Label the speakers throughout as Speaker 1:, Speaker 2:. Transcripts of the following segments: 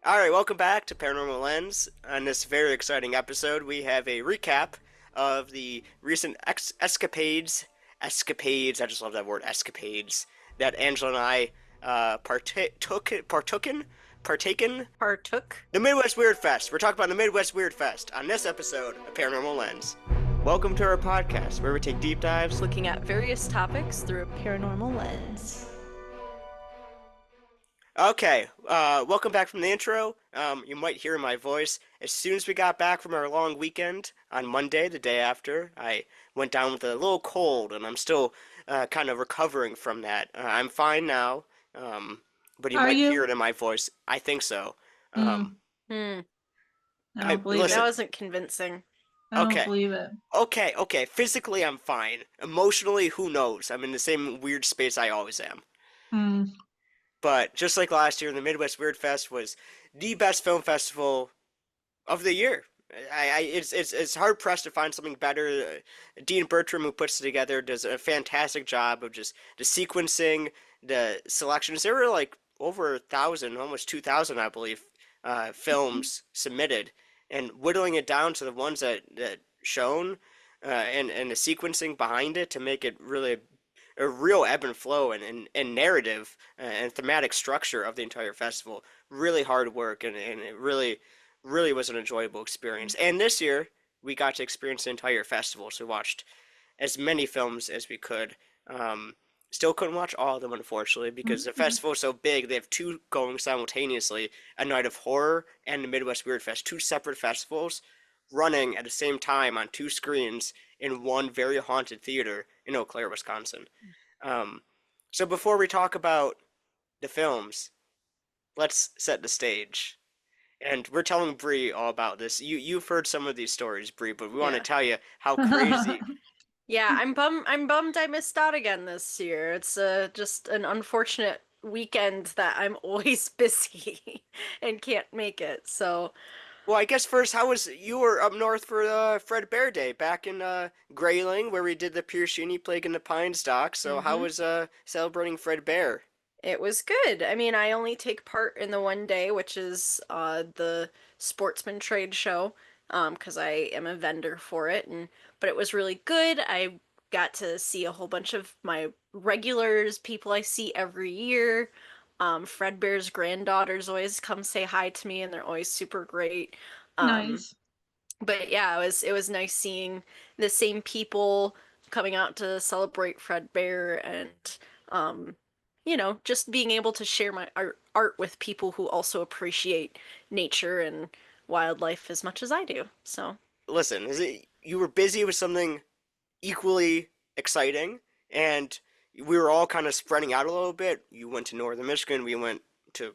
Speaker 1: All right, welcome back to Paranormal Lens. On this very exciting episode, we have a recap of the recent escapades. I just love that word, escapades. That Angela and I partaken
Speaker 2: Partook.
Speaker 1: the Midwest Weird Fest. We're talking about the Midwest Weird Fest on this episode of Paranormal Lens. Welcome to our podcast where we take deep dives.
Speaker 2: Looking at various topics through a paranormal lens.
Speaker 1: Okay, welcome back from the intro. You might hear my voice. As soon as we got back from our long weekend on Monday, the day after, I went down with a little cold, and I'm still kind of recovering from that. I'm fine now, but you
Speaker 3: Are
Speaker 1: might hear
Speaker 3: you?
Speaker 1: it in my voice. I think so.
Speaker 3: Mm,
Speaker 2: Hmm.
Speaker 3: I don't believe
Speaker 2: That
Speaker 1: Listen.
Speaker 3: it.
Speaker 2: wasn't convincing.
Speaker 3: I don't
Speaker 1: Okay,
Speaker 3: believe it.
Speaker 1: okay. Physically, I'm fine. Emotionally, who knows? I'm in the same weird space I always am.
Speaker 3: Mm,
Speaker 1: But just like last year, the Midwest Weird Fest was the best film festival of the year. It's hard pressed to find something better. Dean Bertram, who puts it together, does a fantastic job of just the sequencing, the selections. There were like over 1,000, almost 2,000, I believe, films submitted, and whittling it down to the ones that shown, and the sequencing behind it to make it really a real ebb and flow and narrative and thematic structure of the entire festival. Really hard work, and it really was an enjoyable experience. And this year, we got to experience the entire festival, so we watched as many films as we could. Um, Still couldn't watch all of them, unfortunately, because the
Speaker 3: mm,
Speaker 1: festival is so big. They have two going simultaneously: a night of horror and the Midwest Weird Fest, two separate festivals running at the same time on two screens in one very haunted theater in Eau Claire, Wisconsin. Um, so before we talk about the films, let's set the stage. And we're telling Bree all about this. You've heard some of these stories, Bree, but we want to
Speaker 2: Yeah.
Speaker 1: tell you how crazy.
Speaker 2: Yeah, I'm bummed I missed out again this year. It's just an unfortunate weekend that I'm always busy and can't make it. So,
Speaker 1: Well, I guess first, how was you were up north for Fred Bear Day back in Grayling, where we did the Piercini Plague in the Pines doc. So how
Speaker 2: hmm
Speaker 1: was celebrating Fred Bear?
Speaker 2: It was good. I mean, I only take part in the one day, which is the Sportsman Trade Show, because I am a vendor for it, and but it was really good. I got to see a whole bunch of my regulars, people I see every year. Fred Bear's granddaughters always come say hi to me, and they're always super great. Um,
Speaker 3: nice.
Speaker 2: but yeah, it was nice seeing the same people coming out to celebrate Fred Bear and um just being able to share my art with people who also appreciate nature and wildlife as much as I do. So,
Speaker 1: Listen, is it you were busy with something equally exciting, and we were all kind of spreading out a little bit. You went to northern Michigan. We went to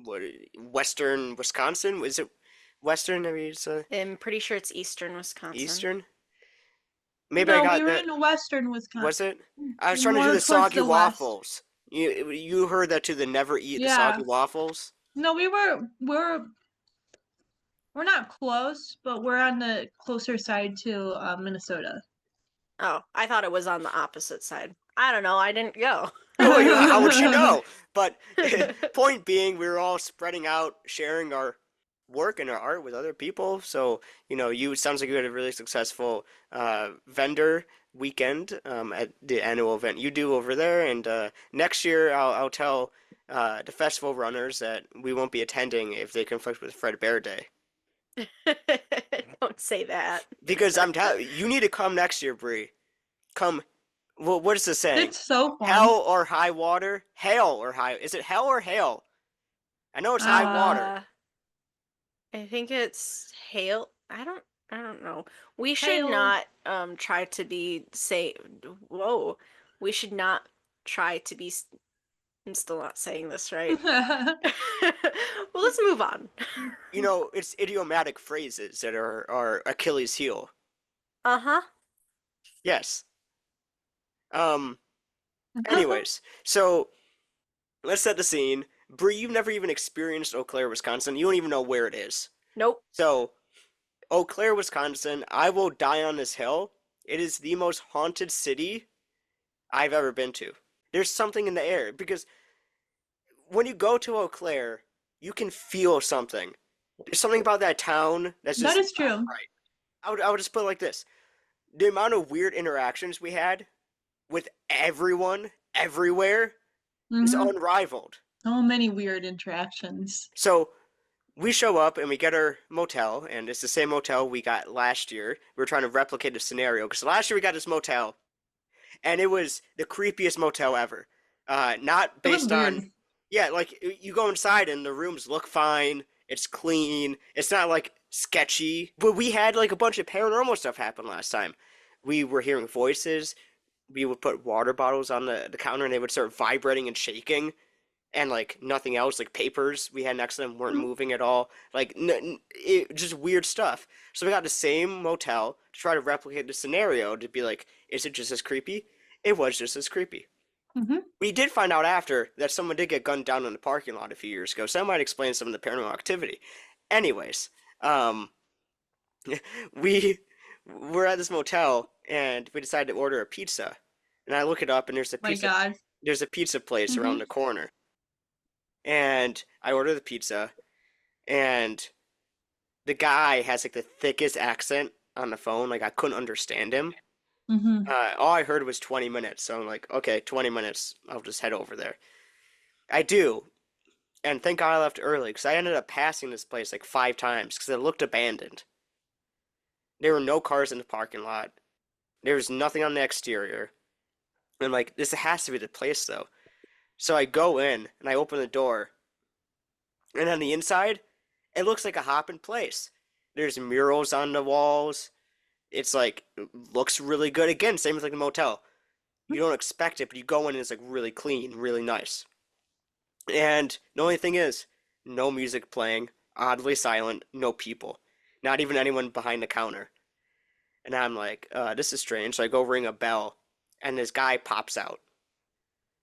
Speaker 1: what western Wisconsin. Was it western? I mean, it's
Speaker 2: I'm pretty sure it's eastern Wisconsin.
Speaker 1: eastern. Maybe I
Speaker 3: No, we
Speaker 1: got
Speaker 3: were
Speaker 1: that.
Speaker 3: in western
Speaker 1: Was
Speaker 3: Wisconsin,
Speaker 1: it? I was trying to do
Speaker 3: more
Speaker 1: the
Speaker 3: towards
Speaker 1: soggy
Speaker 3: the west.
Speaker 1: waffles. You heard that too? The never eat the
Speaker 3: Yeah.
Speaker 1: soggy waffles.
Speaker 3: No, we're not close, but we're on the closer side to Minnesota.
Speaker 2: Oh, I thought it was on the opposite side. I don't know. I didn't go.
Speaker 1: Oh, how would she know? But point being, we were all spreading out, sharing our work and our art with other people. So, you it sounds like you had a really successful vendor weekend at the annual event you do over there. And next year, I'll tell the festival runners that we won't be attending if they conflict with Fred Bear Day.
Speaker 2: Don't say that.
Speaker 1: Because I'm telling you need to come next year, Bree. Come. Well, what is the saying?
Speaker 3: It's so
Speaker 1: Hell
Speaker 3: fun.
Speaker 1: or high water? Hail or high? Is it hell or hail? I know it's high
Speaker 3: Uh,
Speaker 1: water.
Speaker 2: Uh, I think it's hail. I don't know. We should
Speaker 3: hail.
Speaker 2: not try to be say whoa. We should not try to be I'm still not saying this right. Well, let's move on.
Speaker 1: It's idiomatic phrases that are Achilles' heel.
Speaker 2: Uh-huh.
Speaker 1: Yes. Um. Anyways, so let's set the scene. Bree, you've never even experienced Eau Claire, Wisconsin. You don't even know where it is.
Speaker 2: Nope.
Speaker 1: So, Eau Claire, Wisconsin. I will die on this hill. It is the most haunted city I've ever been to. There's something in the air because when you go to Eau Claire, you can feel something. There's something about that town that's
Speaker 3: That
Speaker 1: just
Speaker 3: is
Speaker 1: not
Speaker 3: true.
Speaker 1: right. I would just put it like this. The amount of weird interactions we had with everyone, everywhere, is
Speaker 3: Hmm.
Speaker 1: unrivaled.
Speaker 3: So many weird interactions.
Speaker 1: So we show up and we get our motel, and it's the same motel we got last year. We're trying to replicate the scenario because last year we got this motel, and it was the creepiest motel ever. Not
Speaker 3: It was
Speaker 1: based on,
Speaker 3: weird.
Speaker 1: yeah, like you go inside and the rooms look fine. It's clean. It's not like sketchy. But we had like a bunch of paranormal stuff happen last time. We were hearing voices. We would put water bottles on the counter and they would start vibrating and shaking. And like nothing else, like papers we had next to them weren't
Speaker 3: Mhm.
Speaker 1: moving at all. Like just weird stuff. So we got the same motel to try to replicate the scenario to be like, is it just as creepy? It was just as creepy.
Speaker 3: Mhm.
Speaker 1: We did find out after that someone did get gunned down in the parking lot a few years ago, so that might explain some of the paranormal activity. Anyways, um, we were at this motel and we decided to order a pizza. And I look it up and
Speaker 3: My God.
Speaker 1: there's a pizza place around
Speaker 3: Hmm.
Speaker 1: the corner. And I order the pizza and the guy has like the thickest accent on the phone, like I couldn't understand him.
Speaker 3: Hmm.
Speaker 1: All I heard was 20 minutes, so I'm like, okay, 20 minutes, I'll just head over there. I do, and thank God I left early because I ended up passing this place like 5 times because it looked abandoned. There were no cars in the parking lot. There was nothing on the exterior. I'm like, this has to be the place though. So I go in and I open the door, and on the inside, it looks like a hopping place. There's murals on the walls. It's like looks really good. Again, same as like the motel. You don't expect it, but you go in and it's like really clean, really nice. And the only thing is, no music playing, oddly silent, no people, not even anyone behind the counter. And I'm like, this is strange. So I go ring a bell, and this guy pops out.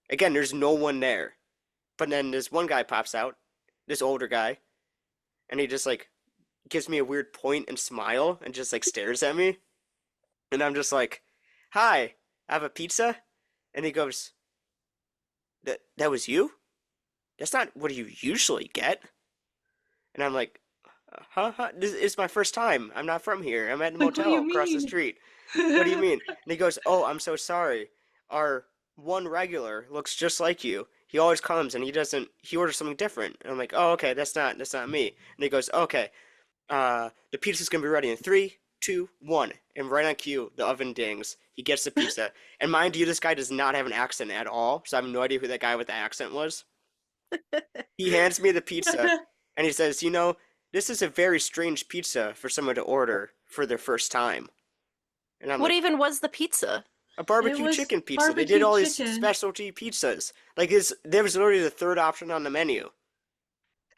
Speaker 1: Again, there's no one there. But then this one guy pops out, this older guy, and he just like gives me a weird point and smile and just like stares at me. And I'm just like, hi, I have a pizza? And he goes, that was you? That's not what you usually get. And I'm like, huh? This is my first time. I'm not from here. I'm at the
Speaker 3: Like, what do
Speaker 1: motel
Speaker 3: you
Speaker 1: across the
Speaker 3: mean?
Speaker 1: street. What do you mean? And he goes, oh, I'm so sorry. Our one regular looks just like you. He always comes and he orders something different. And I'm like, oh, okay, that's not me. And he goes, okay, the pizza's gonna be ready in 3, 2, 1. And right on cue, the oven dings. He gets the pizza. And mind you, this guy does not have an accent at all. So I have no idea who that guy with the accent was. He hands me the pizza and he says, this is a very strange pizza for someone to order for their first time. And I'm
Speaker 2: What
Speaker 1: like,
Speaker 2: even was the pizza?
Speaker 1: a
Speaker 3: It
Speaker 1: barbecue
Speaker 3: was
Speaker 1: chicken pizza. They did
Speaker 3: barbecue
Speaker 1: all these
Speaker 3: chicken.
Speaker 1: specialty pizzas. Like, there was literally the third option on the menu.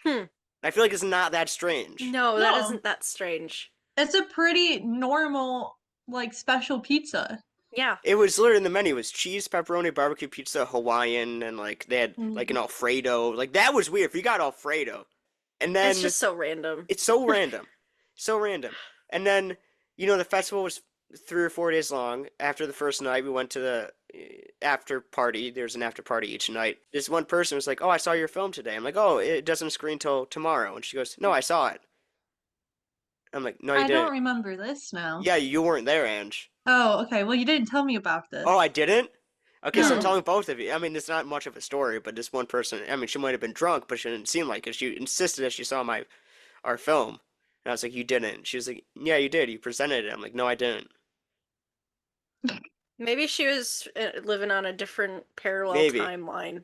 Speaker 2: Hmm.
Speaker 1: I feel like it's not that strange.
Speaker 2: No, that
Speaker 3: No,
Speaker 2: isn't that strange.
Speaker 3: it's a pretty normal, like, special pizza.
Speaker 2: Yeah.
Speaker 1: It was literally in the menu. It was cheese, pepperoni, barbecue pizza, Hawaiian, and like they had like an
Speaker 3: Mm.
Speaker 1: Alfredo. Like that was weird. If you got Alfredo, and
Speaker 2: It's
Speaker 1: then
Speaker 2: just so random.
Speaker 1: it's so random, so random. And then the festival was 3 or 4 days long. After the first night, we went to the after party. There's an after party each night. This one person was like, "Oh, I saw your film today." I'm like, "Oh, it doesn't screen till tomorrow." And she goes, "No, I saw it." I'm like, "No, you
Speaker 3: I don't
Speaker 1: didn't."
Speaker 3: remember this now.
Speaker 1: Yeah, you weren't there, Ange.
Speaker 3: Oh, okay. Well, you didn't tell me about this.
Speaker 1: Oh, I didn't? Okay, so I'm
Speaker 3: No.
Speaker 1: telling both of you. I mean, it's not much of a story, but this one person, I mean, she might have been drunk, but she didn't seem like it. She insisted that she saw our film. And I was like, you didn't. She was like, yeah, you did. You presented it. I'm like, no, I didn't.
Speaker 2: Maybe she was living on a different parallel
Speaker 1: Maybe.
Speaker 2: timeline.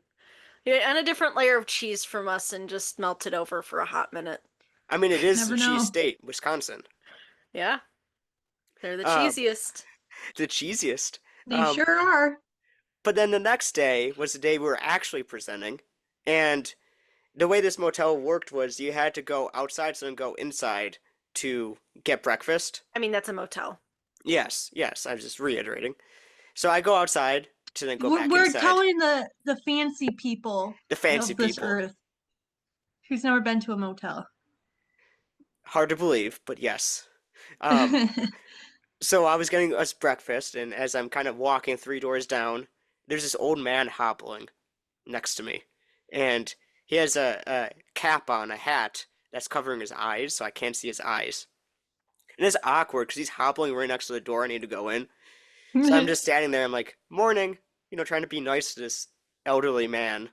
Speaker 2: Yeah, and a different layer of cheese from us and just melted over for a hot minute.
Speaker 1: I mean, it is
Speaker 3: Never
Speaker 1: cheese
Speaker 3: know.
Speaker 1: state, Wisconsin.
Speaker 2: Yeah. They're the
Speaker 1: Uh,
Speaker 2: cheesiest.
Speaker 1: the cheesiest.
Speaker 3: They sure are.
Speaker 1: But then the next day was the day we were actually presenting. And the way this motel worked was you had to go outside so then go inside to get breakfast.
Speaker 2: I mean, that's a motel.
Speaker 1: Yes, I was just reiterating. So I go outside to then go back
Speaker 3: We're
Speaker 1: inside.
Speaker 3: telling the fancy people
Speaker 1: The fancy
Speaker 3: of this
Speaker 1: people.
Speaker 3: earth who's never been to a motel.
Speaker 1: Hard to believe, but yes. Um, so I was getting us breakfast, and as I'm kind of walking 3 doors down, there's this old man hobbling next to me. And He has a cap on, a hat that's covering his eyes, so I can't see his eyes. And it's awkward because he's hobbling right next to the door. I need to go in. So I'm just standing there. I'm like, morning, trying to be nice to this elderly man.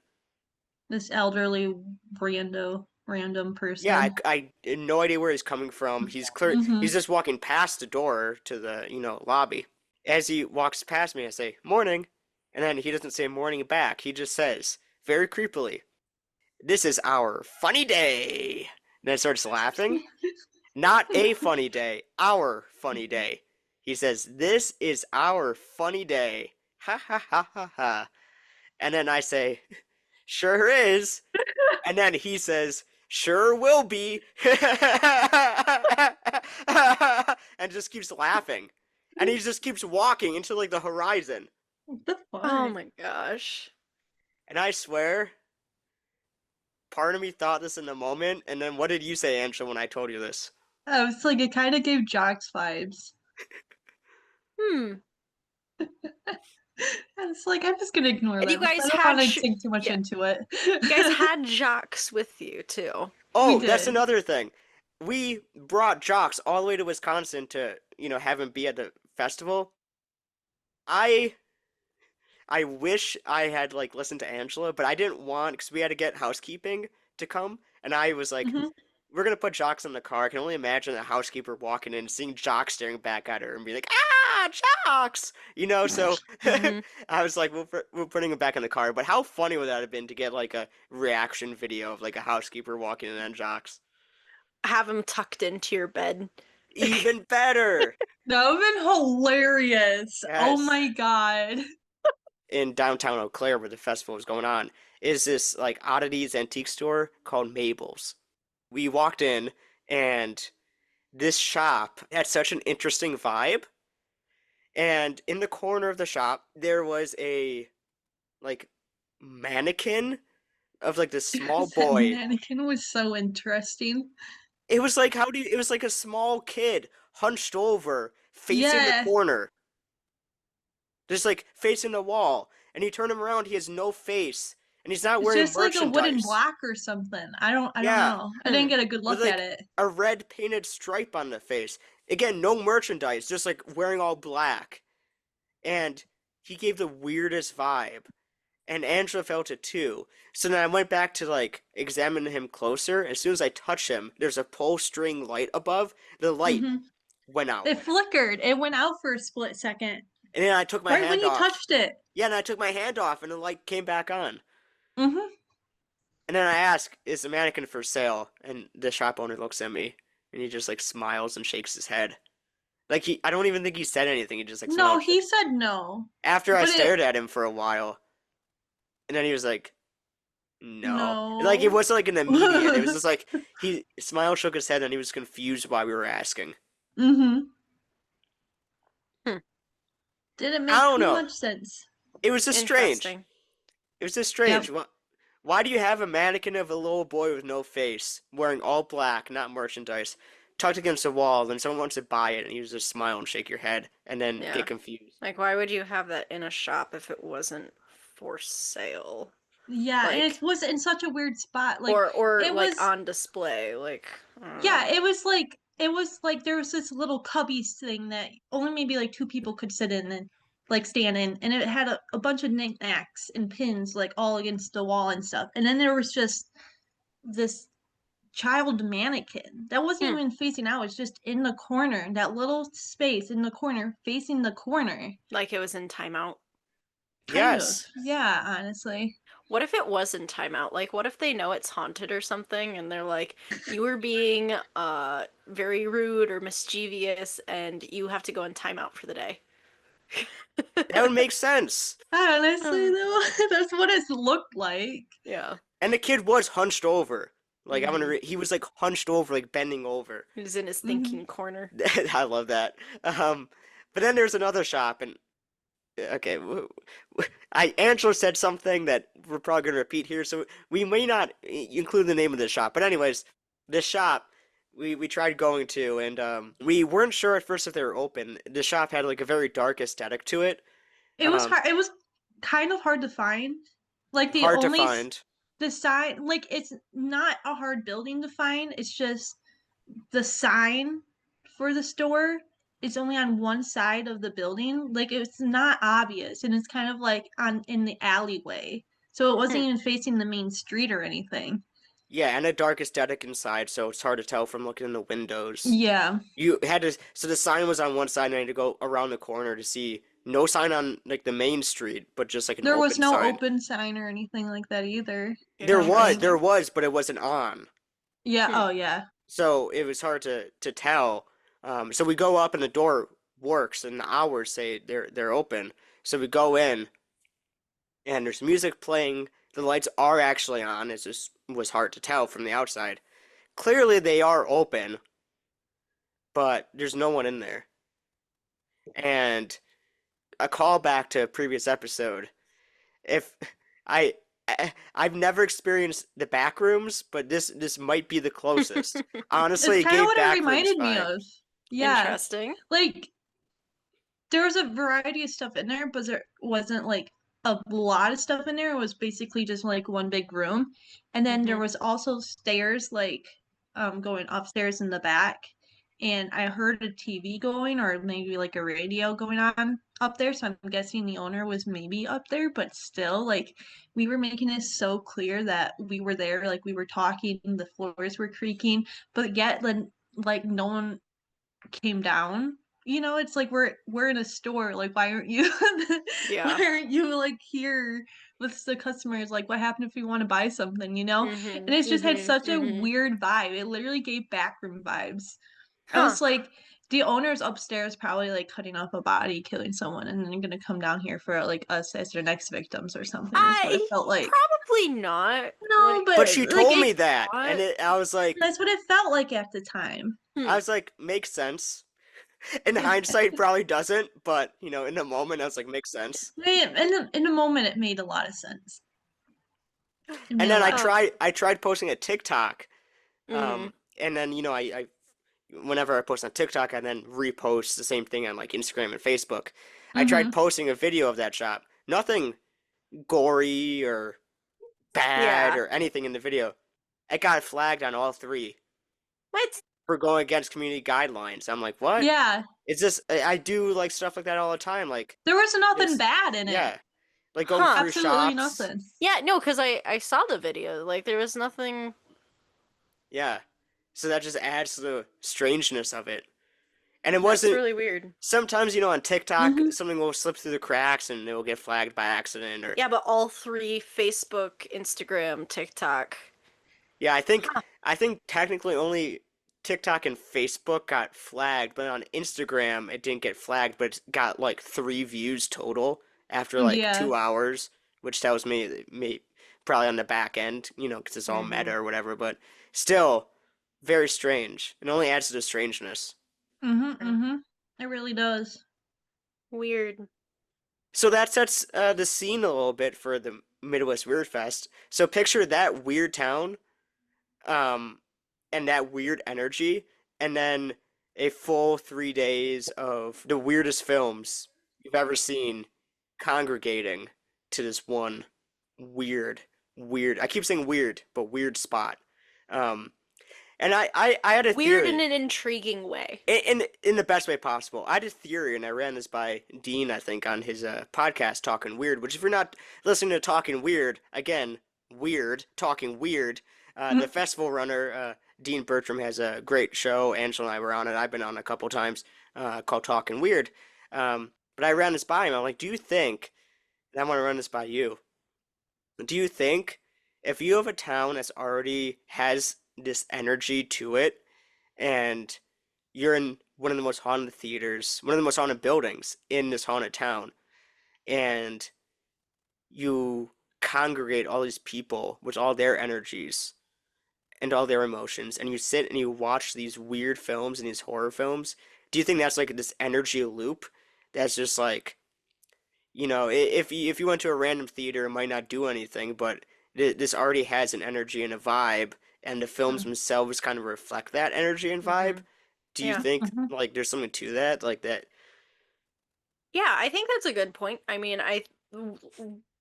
Speaker 3: This elderly random
Speaker 1: Yeah,
Speaker 3: person.
Speaker 1: I had no idea where he's coming from.
Speaker 3: Mm-hmm.
Speaker 1: He's just walking past the door to the, lobby. As he walks past me, I say, morning. And then he doesn't say morning back. He just says, very creepily, this is our funny day. And then starts laughing. Not a funny day, our funny day. He says, this is our funny day. Ha ha ha ha ha. And then I say, sure is. And then he says, sure will be. And just keeps laughing. And he just keeps walking into like the horizon.
Speaker 3: What the fuck?
Speaker 2: Oh my gosh.
Speaker 1: And I swear, part of me thought this in the moment. And then what did you say, Angela, when I told you this?
Speaker 3: I was like, it kind of gave Jacques vibes.
Speaker 2: Hmm.
Speaker 3: And it's like, I'm just gonna ignore
Speaker 2: And
Speaker 3: them.
Speaker 2: you guys
Speaker 3: I don't
Speaker 2: had
Speaker 3: want to think too much
Speaker 2: yeah.
Speaker 3: into it.
Speaker 2: You guys had Jacques with you too.
Speaker 1: Oh,
Speaker 3: We
Speaker 1: that's
Speaker 3: did.
Speaker 1: another thing. We brought Jacques all the way to Wisconsin to, have him be at the festival. I wish I had like listened to Angela, but I didn't want because we had to get housekeeping to come, and I was like,
Speaker 3: Mhm.
Speaker 1: we're gonna put Jacques in the car. I can only imagine the housekeeper walking in, seeing Jacques staring back at her, and be like, "Ah, Jacques!" So
Speaker 2: Mhm.
Speaker 1: I was like, we're putting him back in the car. But how funny would that have been to get like a reaction video of like a housekeeper walking in on Jacques?
Speaker 2: Have him tucked into your bed.
Speaker 1: Even better.
Speaker 3: That would have been hilarious. Oh
Speaker 1: Yes.
Speaker 3: my god.
Speaker 1: In downtown Eau Claire, where the festival was going on, is this like oddities antique store called Mabel's. We walked in, and this shop had such an interesting vibe. And in the corner of the shop, there was a like mannequin of like this small
Speaker 3: That
Speaker 1: boy.
Speaker 3: mannequin was so interesting.
Speaker 1: It was like it was like a small kid hunched over, facing the
Speaker 3: Yeah.
Speaker 1: corner, just like facing the wall. And you turn him around, he has no face, and he's not
Speaker 3: It's
Speaker 1: wearing
Speaker 3: just like a wooden
Speaker 1: merchandise.
Speaker 3: block or something. I don't
Speaker 1: Yeah,
Speaker 3: know. I didn't get a good
Speaker 1: with
Speaker 3: look at
Speaker 1: like
Speaker 3: it.
Speaker 1: a red painted stripe on the face. Again, no merchandise, just like wearing all black. And he gave the weirdest vibe. And Angela felt it too. So then I went back to like examine him closer. As soon as I touch him, there's a pull string light above. The light
Speaker 3: Hmm.
Speaker 1: went out.
Speaker 3: It flickered. It went out for a split second.
Speaker 1: And then I took my
Speaker 3: Right when
Speaker 1: hand
Speaker 3: you
Speaker 1: off.
Speaker 3: touched it.
Speaker 1: Yeah, and I took my hand off and the light came back on.
Speaker 3: Hmm.
Speaker 1: And then I ask, is the mannequin for sale? And the shop owner looks at me and he just like smiles and shakes his head. Like I don't even think he said anything. He just like
Speaker 3: No,
Speaker 1: smiled.
Speaker 3: he said no.
Speaker 1: After I
Speaker 3: But
Speaker 1: stared at him for a while, and then he was like, no. Like it
Speaker 3: no.
Speaker 1: wasn't like an immediate. It was just like he smiled, shook his head, and he was confused why we were asking.
Speaker 3: Hmm.
Speaker 2: Hmm.
Speaker 3: Didn't
Speaker 1: I
Speaker 3: make
Speaker 1: don't
Speaker 3: too
Speaker 1: know.
Speaker 3: much sense.
Speaker 1: It was just strange.
Speaker 2: Interesting.
Speaker 1: It was just strange.
Speaker 3: Yep.
Speaker 1: Why do you have a mannequin of a little boy with no face, wearing all black, not merchandise, tucked against the wall, then someone wants to buy it, and you just smile and shake your head, and then
Speaker 2: Yeah.
Speaker 1: get confused?
Speaker 2: Like, why would you have that in a shop if it wasn't for sale?
Speaker 3: Yeah, and
Speaker 2: Like,
Speaker 3: it was in such a weird spot. Like
Speaker 2: or
Speaker 3: it
Speaker 2: like
Speaker 3: was
Speaker 2: on display. Like, I don't
Speaker 3: yeah,
Speaker 2: know.
Speaker 3: it was like there was this little cubbies thing that only maybe like two people could sit in and like stand in, and it had a bunch of knickknacks and pins like all against the wall and stuff. And then there was just this child mannequin that wasn't
Speaker 2: Hmm.
Speaker 3: even facing out, it's just in the corner, that little space in the corner, facing the corner.
Speaker 2: Like it was in timeout.
Speaker 3: Kind of.
Speaker 1: Yes.
Speaker 3: Yeah, honestly.
Speaker 2: What if it was in timeout? Like, what if they know it's haunted or something, and they're like, you were being very rude or mischievous, and you have to go in timeout for the day.
Speaker 1: That would make sense.
Speaker 3: Honestly though, that's what it looked like.
Speaker 2: Yeah.
Speaker 1: And the kid was hunched over. Like
Speaker 2: Mhm.
Speaker 1: he was like hunched over, like bending over.
Speaker 2: He was in his
Speaker 3: Mhm.
Speaker 2: thinking corner.
Speaker 1: I love that. But then there's another shop, and okay, Angela said something that we're probably gonna repeat here, so we may not include the name of the shop. But anyways, this shop we tried going to, and we weren't sure at first if they were open. The shop had like a very dark aesthetic to it.
Speaker 3: It was
Speaker 1: Um,
Speaker 3: hard. It was kind of hard to find. Like the
Speaker 1: hard to
Speaker 3: only
Speaker 1: find.
Speaker 3: the sign, like, it's not a hard building to find. It's just the sign for the store is only on one side of the building. Like, it's not obvious, and it's kind of like on in the alleyway. So it wasn't even facing the main street or anything.
Speaker 1: Yeah, and a dark aesthetic inside, so it's hard to tell from looking in the windows.
Speaker 3: Yeah.
Speaker 1: You had to, so the sign was on one side, and I had to go around the corner to see no sign on like the main street, but just like an
Speaker 3: There was
Speaker 1: open
Speaker 3: no
Speaker 1: sign.
Speaker 3: open sign or anything like that either. I
Speaker 1: There
Speaker 3: don't
Speaker 1: was,
Speaker 3: think.
Speaker 1: there was, but it wasn't on.
Speaker 3: Yeah, oh yeah.
Speaker 1: So it was hard to tell. So we go up and the door works and the hours say they're open. So we go in and there's music playing. The lights are actually on. It just was hard to tell from the outside. Clearly they are open, but there's no one in there. And a callback to a previous episode. If I I've never experienced the back rooms, but this might be the closest. Honestly,
Speaker 3: It's
Speaker 1: it
Speaker 3: kind of
Speaker 1: gave
Speaker 3: what it
Speaker 1: back rooms
Speaker 3: reminded me
Speaker 1: vibes.
Speaker 3: of. Yeah.
Speaker 2: Interesting.
Speaker 3: Like, there was a variety of stuff in there, but there wasn't like a lot of stuff in there. It was basically just like one big room. And then there was also stairs like going upstairs in the back. And I heard a TV going or maybe like a radio going on up there. So I'm guessing the owner was maybe up there, but still like we were making it so clear that we were there, like we were talking, the floors were creaking, but yet then like no one came down. You know, it's like we're in a store. Like, why aren't you?
Speaker 2: Yeah.
Speaker 3: Why aren't you like here with the customers? Like, what happened if we want to buy something? You know, and it's just had such a weird vibe. It literally gave backroom vibes. I
Speaker 2: Huh.
Speaker 3: was like, the owner's upstairs probably like cutting up a body, killing someone, and then gonna come down here for like us as their next victims or something. Is what it felt like.
Speaker 2: Probably not.
Speaker 3: No, but
Speaker 1: But she
Speaker 3: like
Speaker 1: told me that, and I was like,
Speaker 3: that's what it felt like at the time.
Speaker 1: makes sense. In hindsight, probably doesn't, but you know, in the moment, I was like, makes sense.
Speaker 3: In the moment, it made a lot of sense.
Speaker 1: And then I tried posting a TikTok, and then you know, I whenever I post on TikTok, I then repost the same thing on like Instagram and Facebook. I tried posting a video of that shop. Nothing gory or bad or anything in the video. It got flagged on all three
Speaker 2: What?
Speaker 1: for going against community guidelines. I'm like, what?
Speaker 3: Yeah,
Speaker 1: It's just I do like stuff like that all the time. Like
Speaker 3: there was nothing
Speaker 1: it's-
Speaker 3: bad in
Speaker 1: yeah,
Speaker 3: it.
Speaker 1: like going through
Speaker 3: Absolutely
Speaker 1: shops.
Speaker 3: nothing.
Speaker 2: Yeah, no, because I saw the video. Like, there was nothing.
Speaker 1: Yeah, so that just adds to the strangeness of it. And it
Speaker 2: That's
Speaker 1: wasn't.
Speaker 2: really weird.
Speaker 1: Sometimes you know on TikTok something will slip through the cracks and it will get flagged by accident or.
Speaker 2: Yeah, but all three: Facebook, Instagram, TikTok.
Speaker 1: Yeah, I think technically only TikTok and Facebook got flagged, but on Instagram it didn't get flagged, but it got like 3 views total after like
Speaker 3: Yeah.
Speaker 1: 2 hours, which tells me that probably on the back end, you know, because it's all meta or whatever. But still, very strange. It only adds to the strangeness.
Speaker 3: It really does.
Speaker 2: Weird.
Speaker 1: So that sets the scene a little bit for the Midwest WeirdFest. So picture that weird town, and that weird energy, and then a full 3 days of the weirdest films you've ever seen congregating to this one weird, I keep saying weird, but weird spot. And I had a
Speaker 2: Weird
Speaker 1: theory.
Speaker 2: in an intriguing way.
Speaker 1: In the best way possible. I had a theory, and I ran this by Dean, I think, on his podcast, Talking Weird, which if you're not listening to Talking Weird, again, weird, Talking Weird, the festival runner, Dean Bertram, has a great show. Angela and I were on it. I've been on a couple times, called Talking Weird. But I ran this by him. I'm like, do you think, and I want to run this by you, do you think if you have a town that's already has this energy to it, and you're in one of the most haunted theaters, one of the most haunted buildings in this haunted town, and you congregate all these people with all their energies and all their emotions, and you sit and you watch these weird films and these horror films, do you think that's like this energy loop that's just like, you know, if you went to a random theater, it might not do anything, but this already has an energy and a vibe, and the films themselves kind of reflect that energy and vibe. Do you
Speaker 2: Yeah.
Speaker 1: think like there's something to that, like that?
Speaker 2: Yeah, I think that's a good point. I mean,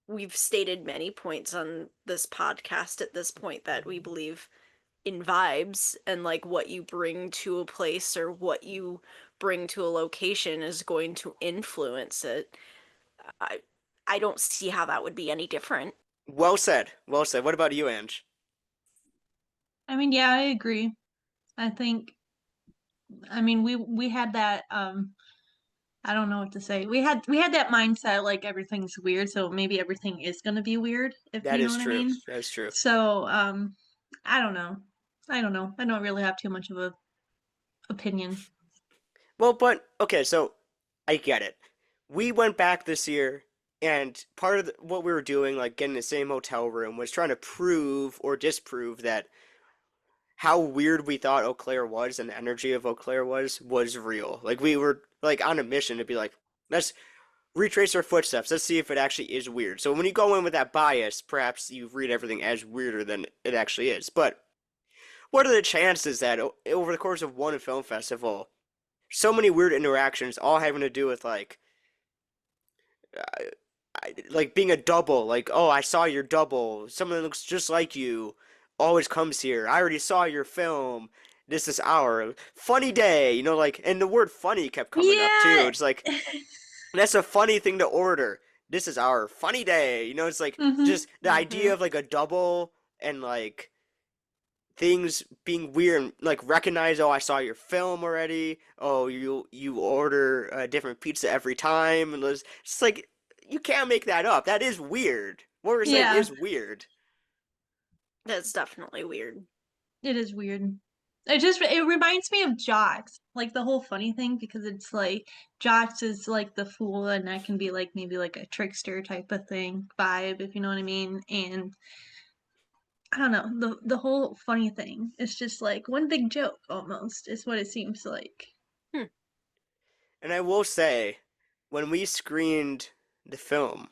Speaker 2: we've stated many points on this podcast at this point that we believe in vibes, and like what you bring to a place or what you bring to a location is going to influence it. I I don't see how that would be any different.
Speaker 1: Well said. Well said. What about you, Ange?
Speaker 3: I mean, yeah, I agree. I think, I mean, we had that I don't know what to say. We had that mindset like everything's weird, so maybe everything is gonna be weird, if
Speaker 1: That
Speaker 3: you know
Speaker 1: is
Speaker 3: what I
Speaker 1: true.
Speaker 3: mean.
Speaker 1: That is true.
Speaker 3: So, I don't know. I don't know. I don't really have too much of a opinion.
Speaker 1: Well, but okay, so I get it. We went back this year, and part of what we were doing, like getting the same hotel room, was trying to prove or disprove that how weird we thought Eau Claire was and the energy of Eau Claire was real. Like we were like on a mission to be like, let's retrace our footsteps. Let's see if it actually is weird. So when you go in with that bias, perhaps you read everything as weirder than it actually is. But what are the chances that over the course of one film festival, so many weird interactions, all having to do with uh, like being a double, like, oh, I saw your double, someone that looks just like you, always comes here. I already saw your film. This is our funny day, like, and the word funny kept coming up too.
Speaker 3: Yeah.
Speaker 1: It's like that's a funny thing to order. This is our funny day. It's like
Speaker 3: Mm-hmm.
Speaker 1: just the idea
Speaker 2: Mm-hmm.
Speaker 1: of like a double and like things being weird, like recognize, oh, I saw your film already. Oh, you order a different pizza every time, and it's just like you can't make that up. That is weird. What we're saying
Speaker 3: Yeah,
Speaker 1: is weird.
Speaker 2: That's definitely weird.
Speaker 3: it is weird. It reminds me of Jacques, like the whole funny thing, because it's like Jacques is like the fool, and that can be like maybe like a trickster type of thing vibe, if you know what I mean. And I don't know, the whole funny thing is just like one big joke almost, is what it seems like.
Speaker 2: Hmm.
Speaker 1: And I will say, when we screened the film,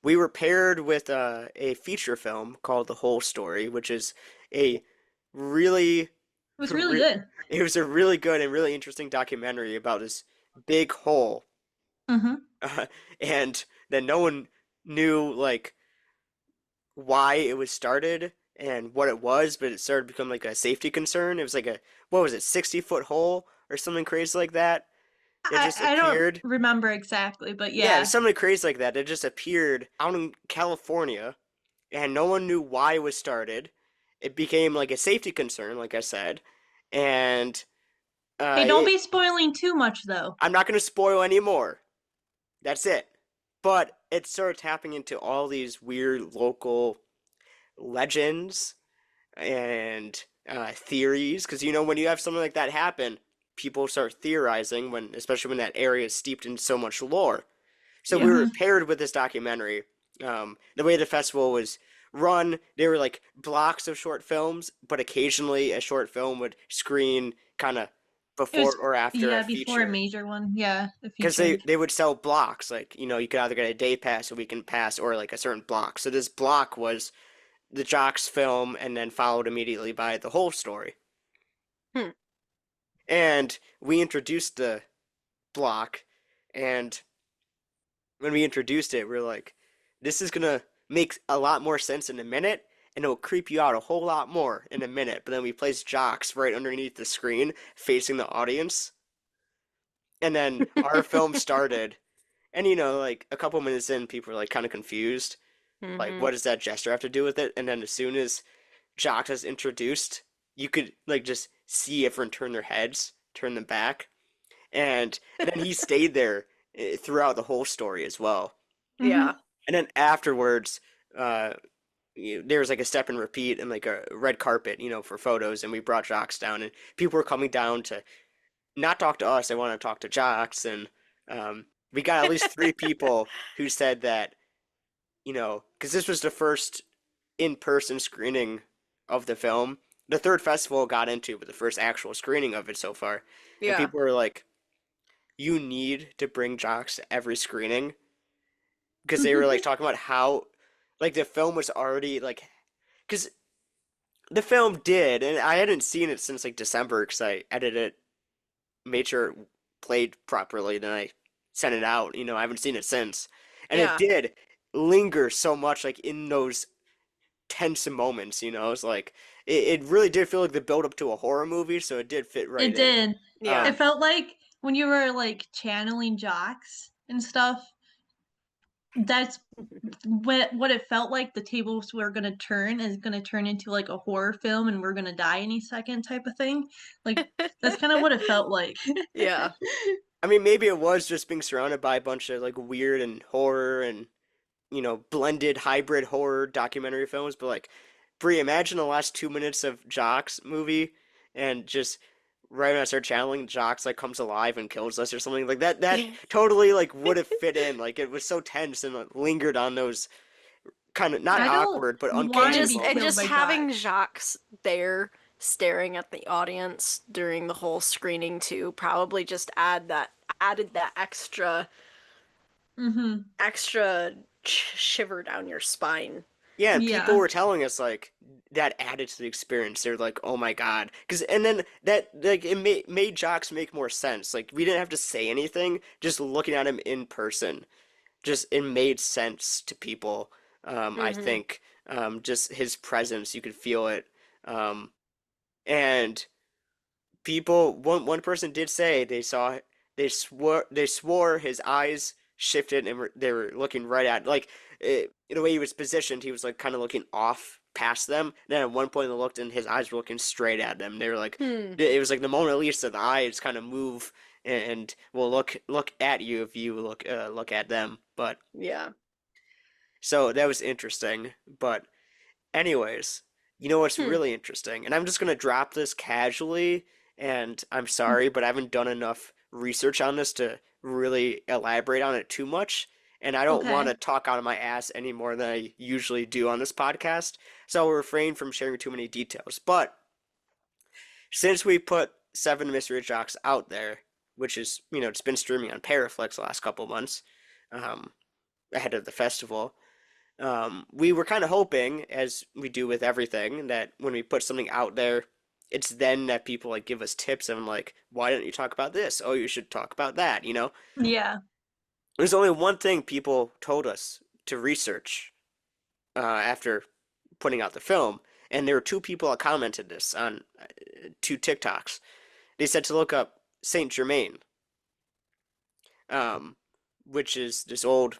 Speaker 1: we were paired with a feature film called The Whole Story, which is a really,
Speaker 3: It was really
Speaker 1: re-
Speaker 3: good.
Speaker 1: it was a really good and really interesting documentary about this big hole,
Speaker 3: Mm-hmm.
Speaker 1: uh, and that no one knew like why it was started and what it was, but it started to become like a safety concern. It was like a what was it, 60-foot hole or something crazy like that. It just
Speaker 3: I don't
Speaker 1: appeared.
Speaker 3: remember exactly, but
Speaker 1: Yeah, it
Speaker 3: yeah.
Speaker 1: was something crazy like that. It just appeared out in California and no one knew why it was started. It became like a safety concern, like I said, and
Speaker 3: Hey, don't
Speaker 1: it,
Speaker 3: be spoiling too much though.
Speaker 1: I'm not going to spoil anymore. That's it. But it started tapping into all these weird local legends and theories, because when you have something like that happen, people start theorizing especially when that area is steeped in so much lore. So we
Speaker 2: Yeah.
Speaker 1: were
Speaker 3: Mm-hmm.
Speaker 1: paired with this documentary. The way the festival was run, there were like blocks of short films, but occasionally a short film would screen kind of
Speaker 3: It
Speaker 1: before
Speaker 3: was,
Speaker 1: or after a
Speaker 3: yeah, before a
Speaker 1: feature.
Speaker 3: major one. Yeah, a
Speaker 1: Because
Speaker 3: feature.
Speaker 1: they would sell blocks, like, you could either get a day pass, a weekend pass, or like a certain block. So this block was the Jacques film and then followed immediately by the whole story.
Speaker 2: Hmm.
Speaker 1: And we introduced the block, and when we introduced it, we are like, this is gonna make a lot more sense in a minute, and it'll creep you out a whole lot more in a minute. But then we placed Jacques right underneath the screen, facing the audience, and then our film started. And like a couple minutes in, people were like kind of confused, like,
Speaker 2: Mm-hmm.
Speaker 1: what does that gesture have to do with it? And then as soon as Jacques is introduced, you could like just see everyone turn their heads, turn them back, and then he stayed there throughout the whole story as well.
Speaker 3: Mm-hmm.
Speaker 2: Yeah.
Speaker 1: And then afterwards, uh, there was like a step and repeat and like a red carpet, for photos, and we brought Jacques down, and people were coming down to not talk to us. They want to talk to Jacques, and we got at least three people who said that, because this was the first in-person screening of the film. The third festival got into, but the first actual screening of it so far. And
Speaker 2: Yeah.
Speaker 1: people were like, you need to bring Jacques to every screening, because they were like talking about how like the film was already like, because the film did, and I hadn't seen it since like December because I edited it, made sure it played properly, then I sent it out. I haven't seen it since, and it
Speaker 2: Yeah.
Speaker 1: did. linger so much like in those tense moments, It's like it really did feel like the build up to a horror movie, so it did fit right
Speaker 3: It
Speaker 1: in.
Speaker 3: did.
Speaker 2: Yeah.
Speaker 3: It
Speaker 1: Um,
Speaker 3: felt like when you were like channeling Jacques and stuff, that's what it felt like. The tables were gonna turn is gonna turn into like a horror film and we're gonna die any second type of thing. Like that's kind of what it felt like.
Speaker 2: Yeah.
Speaker 1: I mean, maybe it was just being surrounded by a bunch of like weird and horror and blended hybrid horror documentary films, but like, Brie, imagine the last 2 minutes of Jacques movie and just right when I start channeling, Jacques like comes alive and kills us or something like that. That totally like would have fit in. Like it was so tense and like, lingered on those kind of not
Speaker 3: I don't
Speaker 1: awkward but
Speaker 3: want to
Speaker 1: uncanny
Speaker 3: be
Speaker 2: And
Speaker 3: killed
Speaker 1: moments.
Speaker 2: just
Speaker 3: by
Speaker 2: having
Speaker 3: Jacques.
Speaker 2: Jacques there staring at the audience during the whole screening too probably just added that
Speaker 3: Mm-hmm.
Speaker 2: extra shiver down your spine.
Speaker 1: Yeah, and people
Speaker 3: Yeah.
Speaker 1: were telling us like that added to the experience. They're like, "Oh my God," because and then that like it made Jocks make more sense. Like we didn't have to say anything, just looking at him in person, just it made sense to people. I
Speaker 2: Mm-hmm.
Speaker 1: think just his presence, you could feel it. Um, and people, one person did say they swore his eyes shifted and they were looking right at like in the way he was positioned, he was like kind of looking off past them. And then at one point they looked and his eyes were looking straight at them. They were like
Speaker 2: Hmm.
Speaker 1: it was like the Mona Lisa, the eyes kind of move and will look at you if you look at them. But
Speaker 2: Yeah.
Speaker 1: so that was interesting. But anyways, you know what's
Speaker 2: Hmm.
Speaker 1: really interesting? And I'm just gonna drop this casually, and I'm sorry, but I haven't done enough research on this to really elaborate on it too much. And I don't want
Speaker 3: Okay.
Speaker 1: to talk out of my ass any more than I usually do on this podcast, so I'll refrain from sharing too many details. But since we put Seven Mystery Jocks out there, which is, it's been streaming on Paraflix the last couple months, um, ahead of the festival, we were kind of hoping, as we do with everything, that when we put something out there, it's then that people like give us tips and like, why don't you talk about this? Oh, you should talk about that.
Speaker 3: Yeah.
Speaker 1: There's only one thing people told us to research after putting out the film, and there were two people that commented this on two TikToks. They said to look up Saint Germain, um, which is this old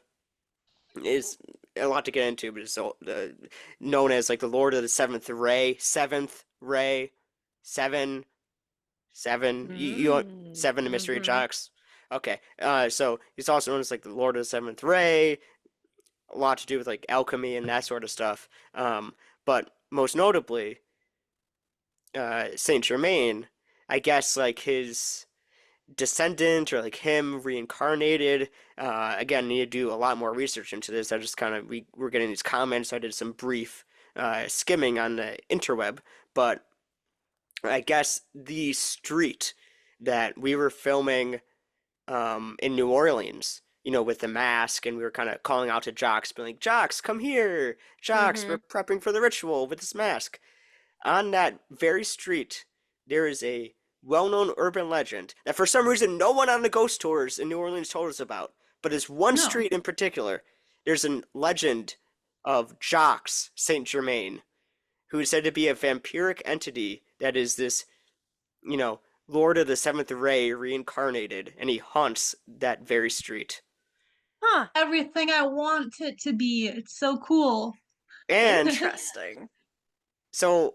Speaker 1: is a lot to get into, but it's known as like the Lord of the Seventh Ray, seven, seven. You want seven, the mystery
Speaker 2: Mm-hmm.
Speaker 1: jocks. Okay, so he's also known as like the Lord of the Seventh Ray. A lot to do with like alchemy and that sort of stuff. But most notably, Saint Germain, I guess like his descendant or like him reincarnated. Again, need to do a lot more research into this. I just kind of we were getting these comments. So I did some brief skimming on the interweb, but I guess the street that we were filming in New Orleans, with the mask, and we were kind of calling out to Jocks, being like, "Jocks, come here, Jocks,
Speaker 2: Mm-hmm.
Speaker 1: we're prepping for the ritual with this mask." On that very street, there is a well-known urban legend that for some reason no one on the ghost tours in New Orleans told us about. But it's one
Speaker 3: No.
Speaker 1: street in particular. There's a legend of Jacques Saint Germain, who is said to be a vampiric entity that is this, you know, Lord of the Seventh Ray reincarnated, and he haunts that very street.
Speaker 2: Huh.
Speaker 3: Everything I want it to be. It's so cool.
Speaker 1: And
Speaker 2: Interesting.
Speaker 1: so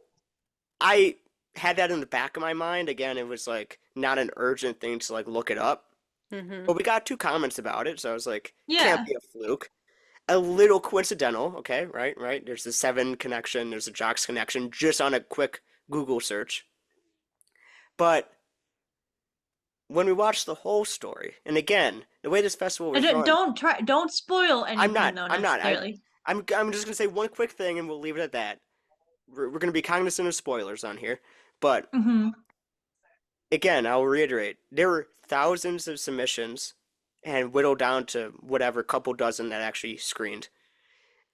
Speaker 1: I had that in the back of my mind. Again, it was like not an urgent thing to like look it up.
Speaker 2: Mm-hmm.
Speaker 1: But we got two comments about it, so I was like, can't
Speaker 3: Yeah.
Speaker 1: be a fluke. A little coincidental, okay, right, right. There's the seven connection, there's a Jocks connection, just on a quick Google search. But when we watched the whole story, and again, the way this festival
Speaker 3: And
Speaker 1: was run,
Speaker 3: don't spoil
Speaker 1: I'm
Speaker 3: anything
Speaker 1: not,
Speaker 3: though
Speaker 1: I'm not, I,
Speaker 3: necessarily.
Speaker 1: I'm just gonna say one quick thing, and we'll leave it at that. We're gonna be cognizant of spoilers on here, but
Speaker 3: Mm-hmm.
Speaker 1: again, I'll reiterate, there were thousands of submissions, and whittled down to whatever couple dozen that actually screened.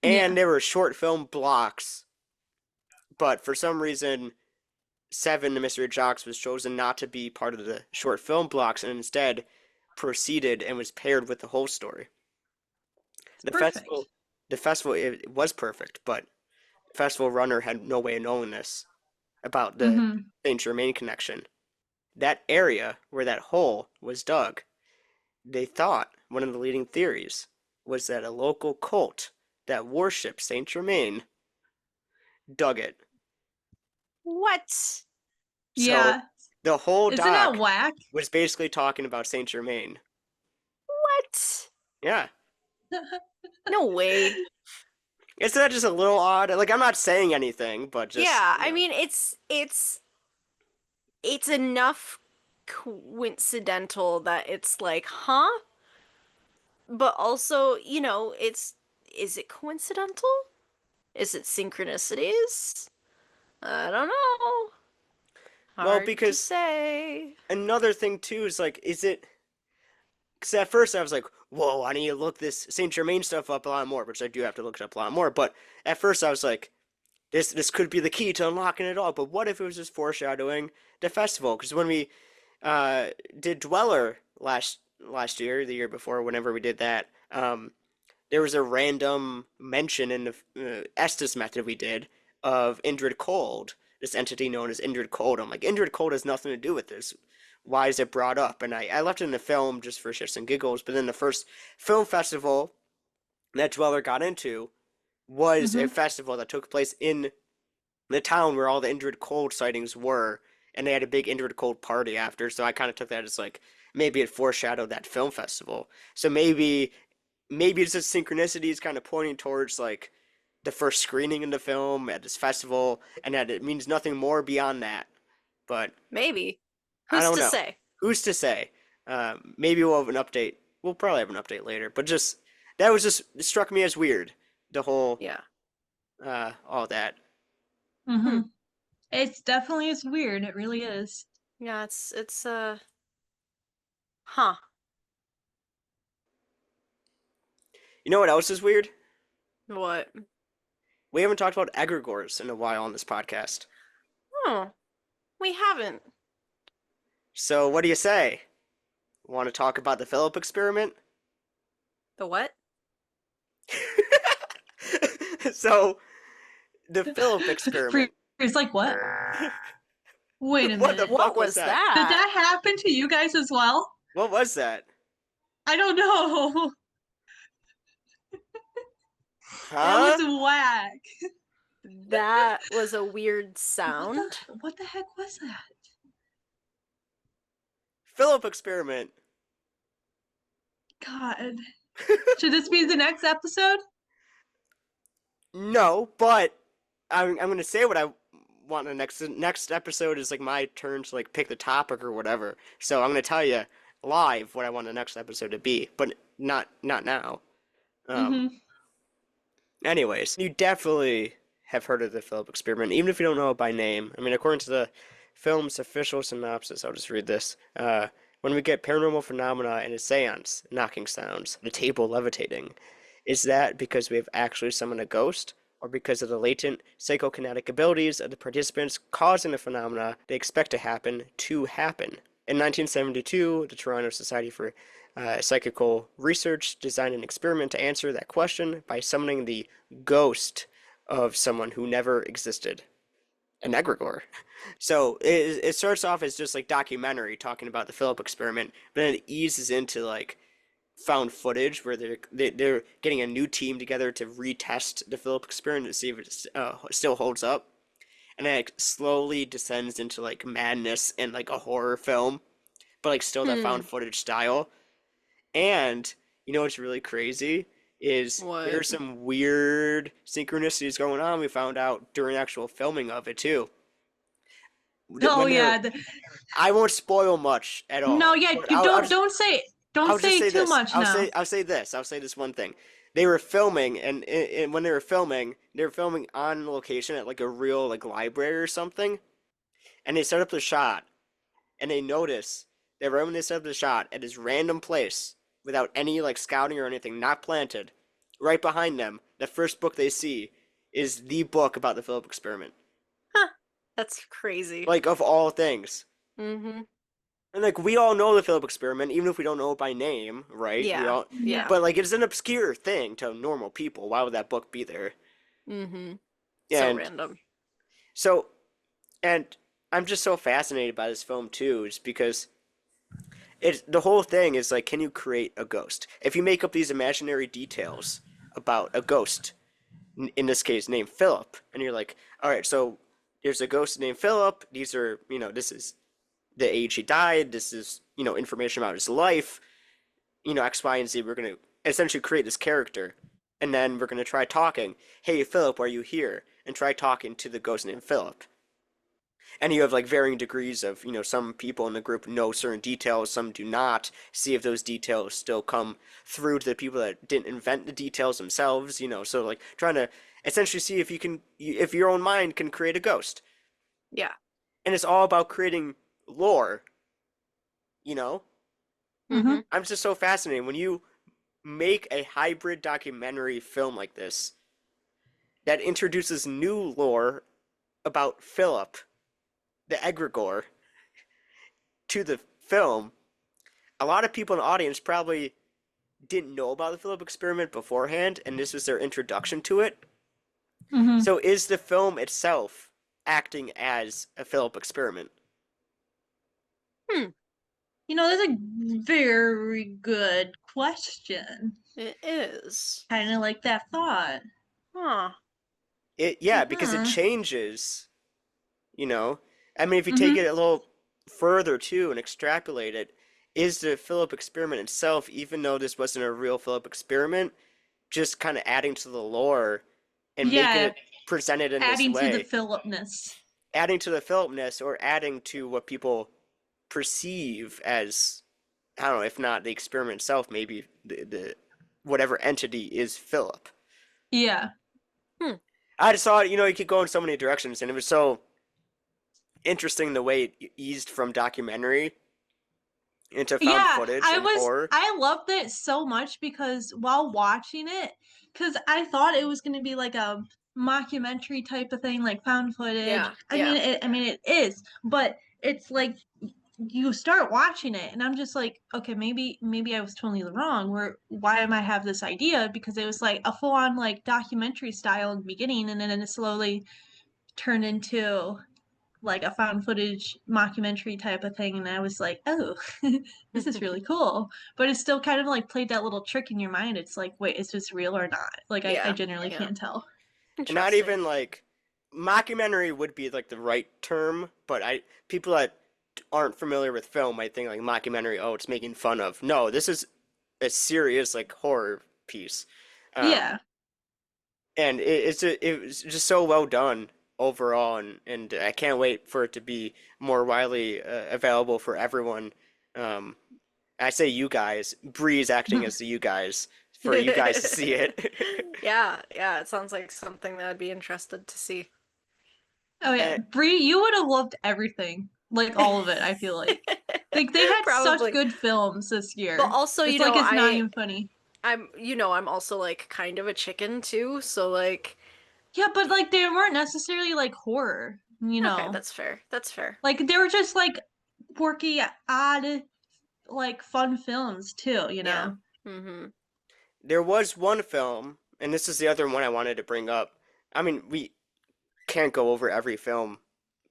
Speaker 1: And
Speaker 3: Yeah.
Speaker 1: there were short film blocks, but for some reason, Seven, the Mystery of Jocks, was chosen not to be part of the short film blocks and instead proceeded and was paired with the whole story.
Speaker 3: It's
Speaker 1: The festival,
Speaker 3: perfect.
Speaker 1: the festival it was perfect, but the festival runner had no way of knowing this about the
Speaker 3: Mm-hmm.
Speaker 1: Saint Germain connection. That area where that hole was dug, they thought one of the leading theories was that a local cult that worshipped Saint Germain dug it.
Speaker 2: What?
Speaker 1: So
Speaker 3: Yeah.
Speaker 1: the whole
Speaker 3: Isn't that
Speaker 1: doc
Speaker 3: whack?
Speaker 1: was basically talking about Saint Germain.
Speaker 2: What?
Speaker 1: Yeah.
Speaker 2: No way.
Speaker 1: Isn't that just a little odd? Like, I'm not saying anything, but just,
Speaker 2: Yeah,
Speaker 1: you
Speaker 2: I
Speaker 1: know.
Speaker 2: mean it's enough coincidental that it's like, huh? But also, is it coincidental? Is it synchronicities? I don't know.
Speaker 1: Well,
Speaker 2: Hard to
Speaker 1: because
Speaker 2: say.
Speaker 1: another thing too is like, is it? Because at first I was like, whoa, I need to look this Saint Germain stuff up a lot more, which I do have to look it up a lot more. But at first I was like, this could be the key to unlocking it all. But what if it was just foreshadowing the festival? Because when we did Dweller last year, the year before, whenever we did that, there was a random mention in the Estes method we did of Indrid Cold, this entity known as Indrid Cold. I'm like, Indrid Cold has nothing to do with this. Why is it brought up? And I left it in the film just for shits and giggles. But then the first film festival that Dweller got into was a
Speaker 3: Mm-hmm.
Speaker 1: festival that took place in the town where all the Indrid Cold sightings were, and they had a big Indrid Cold party after. So I kind of took that as like maybe it foreshadowed that film festival. So maybe it's just synchronicities kind of pointing towards like the first screening in the film at this festival, and that it means nothing more beyond that. But
Speaker 2: Maybe.
Speaker 1: I
Speaker 2: Who's
Speaker 1: don't
Speaker 2: to
Speaker 1: know.
Speaker 2: say?
Speaker 1: Who's to say? Maybe we'll have an update. We'll probably have an update later. But just that was just it struck me as weird. The whole
Speaker 2: Yeah.
Speaker 1: all that.
Speaker 2: Hmm.
Speaker 3: Mm-hmm. It's definitely is weird. It really is.
Speaker 2: Yeah, it's huh.
Speaker 1: You know what else is weird?
Speaker 2: What?
Speaker 1: We haven't talked about egregores in a while on this podcast.
Speaker 2: Oh, we haven't.
Speaker 1: So what do you say? Want to talk about the Philip experiment?
Speaker 2: The what?
Speaker 1: So the Philip experiment.
Speaker 3: It's like what? Wait a
Speaker 1: What the
Speaker 3: minute.
Speaker 1: fuck
Speaker 2: What
Speaker 1: was
Speaker 2: was
Speaker 1: that?
Speaker 3: Did
Speaker 2: that?
Speaker 3: that happen to you guys as well?
Speaker 1: What was that?
Speaker 3: I don't know. That was
Speaker 1: Huh?
Speaker 3: whack.
Speaker 2: That was a weird
Speaker 3: What the
Speaker 2: sound.
Speaker 3: what the heck was that?
Speaker 1: Philip experiment.
Speaker 3: God. Should this be the next episode?
Speaker 1: No, but I'm gonna say what I want. The next episode is like my turn to like pick the topic or whatever. So I'm gonna tell you live what I want the next episode to be, but not now. Um,
Speaker 3: Mm-hmm.
Speaker 1: Anyways, you definitely have heard of the Philip experiment, even if you don't know it by name. I mean, according to the film's official synopsis, I'll just read this. When we get paranormal phenomena in a seance, knocking sounds, the table levitating, is that because we have actually summoned a ghost, or because of the latent psychokinetic abilities of the participants causing the phenomena they expect to happen? In 1972, the Toronto Society for Psychical Research designed an experiment to answer that question by summoning the ghost of someone who never existed, an egregore. So it starts off as just like documentary talking about the Philip experiment, but then it eases into like found footage where they're getting a new team together to retest the Philip experiment to see if it still holds up, and then it slowly descends into like madness and like a horror film, but like still that
Speaker 2: Hmm.
Speaker 1: found footage style. And you know what's really crazy is
Speaker 2: What?
Speaker 1: there's some weird synchronicities going on we found out during actual filming of it too.
Speaker 3: Oh
Speaker 1: When they're
Speaker 3: yeah.
Speaker 1: I won't spoil much at
Speaker 3: No,
Speaker 1: all,
Speaker 3: yeah,
Speaker 1: but
Speaker 3: you don't
Speaker 1: I'll just
Speaker 3: say
Speaker 1: say
Speaker 3: too
Speaker 1: this.
Speaker 3: much now.
Speaker 1: I'll say this one thing. They were filming, and when they were filming on location at like a real like library or something, and they set up the shot, and they notice that right when they set up the shot at this random place without any like scouting or anything, not planted, right behind them, the first book they see is the book about the Philip experiment.
Speaker 2: Huh. That's crazy.
Speaker 1: Like of all things.
Speaker 2: Mm-hmm.
Speaker 1: And like we all know the Philip experiment, even if we don't know it by name, right? We
Speaker 2: Yeah.
Speaker 1: all,
Speaker 3: Yeah.
Speaker 2: Yeah.
Speaker 1: but like it's an obscure thing to normal people. Why would that book be there?
Speaker 2: Mm-hmm. So
Speaker 1: And
Speaker 2: random.
Speaker 1: so, and I'm just so fascinated by this film too, is because the whole thing is like, can you create a ghost? If you make up these imaginary details about a ghost, in this case named Philip, and you're like, all right, so there's a ghost named Philip. These are, this is the age he died. This is, information about his life. X, Y, and Z. We're gonna essentially create this character, and then we're gonna try talking. Hey, Philip, are you here? And try talking to the ghost named Philip. And you have like varying degrees of, some people in the group know certain details, some do not. See if those details still come through to the people that didn't invent the details themselves, so like trying to essentially see if you can, if your own mind can create a ghost.
Speaker 2: Yeah.
Speaker 1: And it's all about creating lore, you know?
Speaker 3: Mm-hmm.
Speaker 2: Mm-hmm.
Speaker 1: I'm just so fascinated when you make a hybrid documentary film like this that introduces new lore about Philip, the egregore, to the film. A lot of people in the audience probably didn't know about the Philip experiment beforehand, and this was their introduction to it.
Speaker 3: Mm-hmm.
Speaker 1: So is the film itself acting as a Philip experiment?
Speaker 2: Hmm.
Speaker 3: That's a very good question.
Speaker 2: It is.
Speaker 3: Kind of like that thought.
Speaker 2: Huh.
Speaker 1: Yeah, because it
Speaker 3: Uh-huh.
Speaker 1: changes, you know. I mean, if you take
Speaker 3: Mm-hmm.
Speaker 1: it a little further too and extrapolate it, is the Philip experiment itself, even though this wasn't a real Philip experiment, just kind of adding to the lore and making
Speaker 3: Yeah,
Speaker 1: it presented in this
Speaker 3: adding to the
Speaker 1: way,
Speaker 3: Philipness.
Speaker 1: adding to the Philipness or adding to what people perceive as, I don't know, if not the experiment itself, maybe the whatever entity is Philip.
Speaker 3: Yeah.
Speaker 2: Hmm.
Speaker 1: I just saw it, you could go in so many directions, and it was so interesting the way it eased from documentary into found
Speaker 3: Yeah,
Speaker 1: footage and horror.
Speaker 3: I loved it so much because while watching it, because I thought it was going to be like a mockumentary type of thing, like found footage.
Speaker 2: Yeah. Yeah.
Speaker 3: I mean it is, but it's like you start watching it and I'm just like, okay, maybe I was totally wrong. Why am I have this idea? Because it was like a full on like documentary style in the beginning and then it slowly turned into like a found footage mockumentary type of thing and I was like, oh, this is really cool. But it still kind of like played that little trick in your mind. It's like, wait, is this real or not? Like I
Speaker 2: Yeah.
Speaker 3: generally
Speaker 2: Yeah.
Speaker 3: can't tell.
Speaker 1: And not
Speaker 2: Interesting.
Speaker 1: even like mockumentary would be like the right term, but people that aren't familiar with film might think like mockumentary, oh, it's making fun of. No, this is a serious like horror piece. Um,
Speaker 3: Yeah.
Speaker 1: and it was just so well done overall, and I can't wait for it to be more widely available for everyone. Um, I say you guys, Bree's acting as the you guys for you guys to see it.
Speaker 2: Yeah. Yeah. It sounds like something that I'd be interested to see.
Speaker 3: Oh yeah.
Speaker 1: And
Speaker 3: Bree, you would have loved everything. Like all of it, I feel like. Like they had such
Speaker 2: Probably.
Speaker 3: good films this
Speaker 2: But
Speaker 3: year.
Speaker 2: also,
Speaker 3: It's like it's not even funny.
Speaker 2: I'm also like kind of a chicken too, so like
Speaker 3: Yeah, but like they weren't necessarily like horror,
Speaker 2: okay, that's fair. That's fair.
Speaker 3: Like they were just like quirky, odd, like fun films too.
Speaker 2: Yeah. Mm-hmm.
Speaker 1: there was one film, and this is the other one I wanted to bring up. I mean, we can't go over every film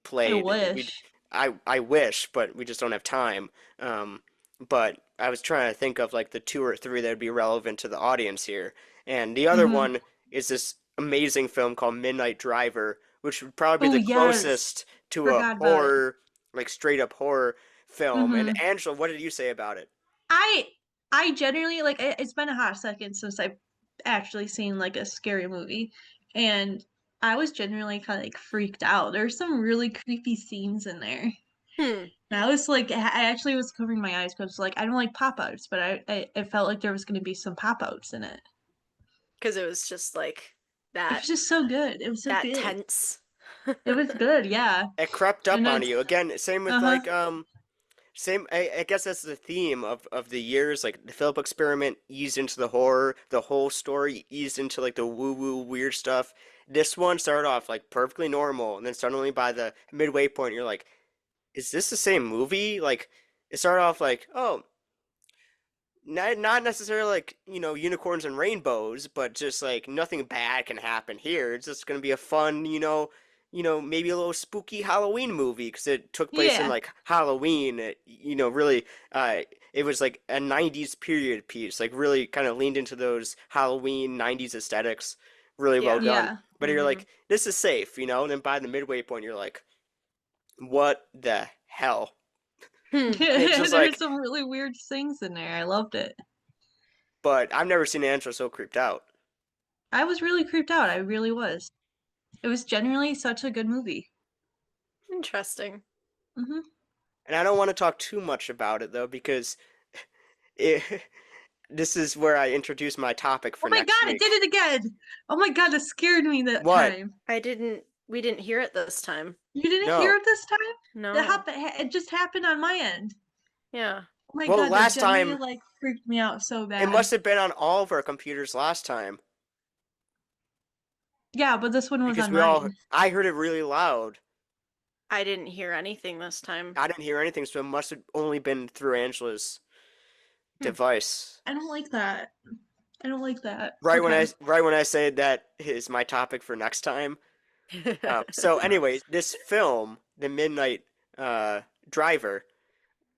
Speaker 3: I
Speaker 1: played.
Speaker 3: wish.
Speaker 1: I wish, but we just don't have time. Um, but I was trying to think of like the two or three that would be relevant to the audience here. And the other
Speaker 3: Mm-hmm.
Speaker 1: one is this amazing film called Midnight Driver, which would probably
Speaker 3: Oh
Speaker 1: be the
Speaker 3: yes.
Speaker 1: closest to a
Speaker 3: Forgot about it.
Speaker 1: horror, like straight up horror film. And
Speaker 3: Mm-hmm.
Speaker 1: Angela, what did you say about it?
Speaker 3: I I generally like it's been a hot second since I've actually seen like a scary movie, and I was genuinely kind of like freaked out. There's some really creepy scenes in there.
Speaker 2: Hmm.
Speaker 3: And I was like, I actually was covering my eyes because like I don't like pop outs, but I felt like there was going to be some pop outs in it.
Speaker 2: Because it was just like
Speaker 3: It
Speaker 2: that
Speaker 3: was just so good. It was so
Speaker 2: that
Speaker 3: good.
Speaker 2: tense.
Speaker 3: It was good, yeah.
Speaker 1: It crept
Speaker 3: And
Speaker 1: up on
Speaker 3: it's
Speaker 1: you again. Same with
Speaker 3: uh-huh.
Speaker 1: like same. I guess that's the theme of the years. Like the Philip experiment eased into the horror. The whole story eased into like the woo woo weird stuff. This one started off like perfectly normal, and then suddenly by the midway point, you're like, "Is this the same movie?" Like, it started off like, oh, not necessarily like, unicorns and rainbows, but just like nothing bad can happen here. It's just gonna be a fun, maybe a little spooky Halloween movie because it took place in
Speaker 3: Yeah.
Speaker 1: like Halloween. Really, it was like a '90s period piece, like really kind of leaned into those Halloween '90s aesthetics. Really well
Speaker 2: Yeah.
Speaker 1: done.
Speaker 3: Yeah.
Speaker 1: But you're
Speaker 2: Hmm.
Speaker 1: like, this is safe, and then by the midway point, you're like, what the hell?
Speaker 2: Hmm.
Speaker 1: It's just
Speaker 3: There's
Speaker 1: like,
Speaker 3: some really weird things in there. I loved it.
Speaker 1: but I've never seen Angela so creeped out.
Speaker 3: I was really creeped out. I really was. It was genuinely such a good movie.
Speaker 2: Interesting.
Speaker 3: Hmm.
Speaker 1: And I don't want to talk too much about it though, because it, this is where I introduce my topic
Speaker 3: Oh
Speaker 1: for
Speaker 3: my
Speaker 1: next
Speaker 3: god, it did
Speaker 1: week.
Speaker 3: it again! Oh my god, that scared me that
Speaker 1: What?
Speaker 3: time.
Speaker 2: We didn't hear it this time.
Speaker 3: You didn't hear
Speaker 1: No.
Speaker 3: it this time?
Speaker 2: No.
Speaker 3: It just happened on my end.
Speaker 2: Yeah.
Speaker 3: Oh my
Speaker 1: Well,
Speaker 3: god, that
Speaker 1: last
Speaker 3: genuinely
Speaker 1: time
Speaker 3: like freaked me out so
Speaker 1: it
Speaker 3: bad.
Speaker 1: must have been on all of our computers last time
Speaker 3: Yeah, but this one was
Speaker 1: because
Speaker 3: on mine.
Speaker 1: I heard it really loud.
Speaker 2: I didn't hear anything this time.
Speaker 1: I didn't hear anything, so it must have only been through Angela's
Speaker 2: Hmm.
Speaker 1: device.
Speaker 3: I don't like that. I don't like that.
Speaker 1: Right when I say that is my topic for next time. So anyways, this film, The Midnight Driver,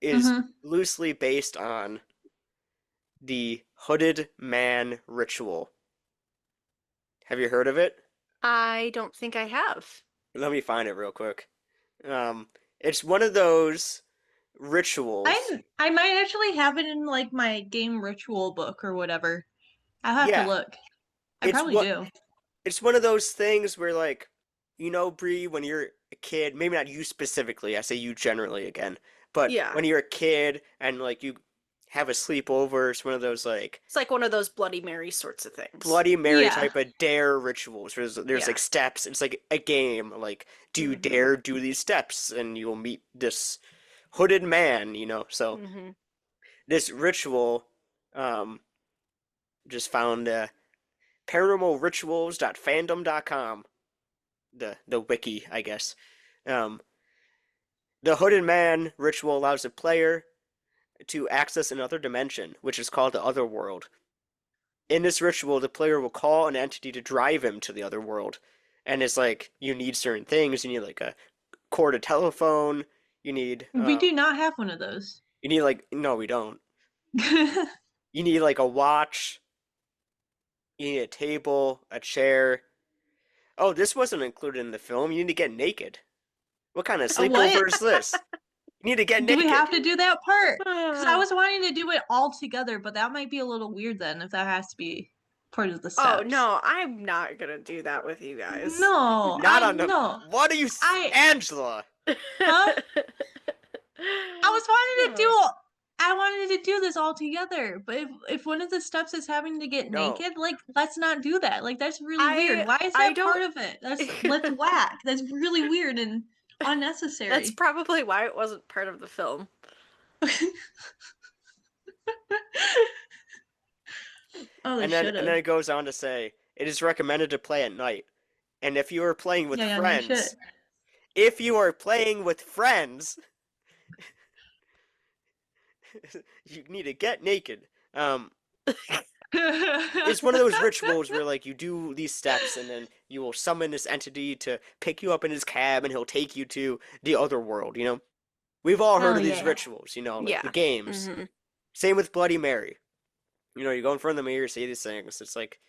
Speaker 1: is
Speaker 3: Mm-hmm.
Speaker 1: loosely based on the Hooded Man ritual. Have you heard of it?
Speaker 2: I don't think I have.
Speaker 1: Let me find it real quick. It's one of those rituals.
Speaker 3: I might actually have it in like my game ritual book or whatever. I'll have to
Speaker 1: Yeah,
Speaker 3: look. I
Speaker 1: it's
Speaker 3: probably
Speaker 1: what
Speaker 3: do.
Speaker 1: it's one of those things where like, Bree, when you're a kid, maybe not you specifically, I say you generally again, but
Speaker 2: Yeah.
Speaker 1: when you're a kid and like you have a sleepover, it's one of those like
Speaker 2: It's like one of those Bloody Mary sorts of things.
Speaker 1: Bloody Mary
Speaker 3: Yeah.
Speaker 1: type of dare rituals. Where there's
Speaker 2: Yeah.
Speaker 1: like steps. It's like a game. Like, do you
Speaker 2: Hmm.
Speaker 1: dare do these steps? And you'll meet this hooded man. So
Speaker 2: Hmm.
Speaker 1: this ritual, just found paranormalrituals.fandom.com, the wiki, I guess. Um, the hooded man ritual allows the player to access another dimension, which is called the other world. In this ritual, the player will call an entity to drive him to the other world. And it's like you need certain things. You need like a corded telephone. You need
Speaker 3: We do not have one of those.
Speaker 1: like, no, we don't. You need like a watch. You need a table, a chair. Oh, this wasn't included in the film. You need to get naked. What kind of
Speaker 3: What?
Speaker 1: sleepover is this? You need to get
Speaker 3: Do we have
Speaker 1: naked.
Speaker 3: to do that part? Because I
Speaker 2: Oh
Speaker 3: was wanting to do it all together, but that might be a little weird then if that has to be part of the steps.
Speaker 2: no, I'm not gonna do that with you guys.
Speaker 3: No,
Speaker 1: Not on the.
Speaker 3: no.
Speaker 1: What are you,
Speaker 3: I
Speaker 1: Angela?
Speaker 3: Huh? I was wanting to do
Speaker 2: Oh.
Speaker 3: I wanted to do this all together, but if one of the steps is having to get
Speaker 1: No.
Speaker 3: naked, like let's not do that. Like that's really weird. Why is
Speaker 2: I
Speaker 3: that part
Speaker 2: don't.
Speaker 3: of it? That's whack. That's really weird and unnecessary.
Speaker 2: That's probably why it wasn't part of the film.
Speaker 3: Oh, they
Speaker 1: And then
Speaker 3: should
Speaker 1: and
Speaker 3: have.
Speaker 1: then it goes on to say it is recommended to play at night. And if you are playing with
Speaker 3: Yeah, no shit.
Speaker 1: friends, if you are playing with friends, you need to get naked. It's one of those rituals where like you do these steps and then you will summon this entity to pick you up in his cab and he'll take you to the other world, We've all heard
Speaker 3: Hell
Speaker 1: of these
Speaker 3: yeah.
Speaker 1: rituals, like
Speaker 2: Yeah.
Speaker 1: the games.
Speaker 2: Hmm.
Speaker 1: Same with Bloody Mary. You go in front of the mirror, say these things. It's like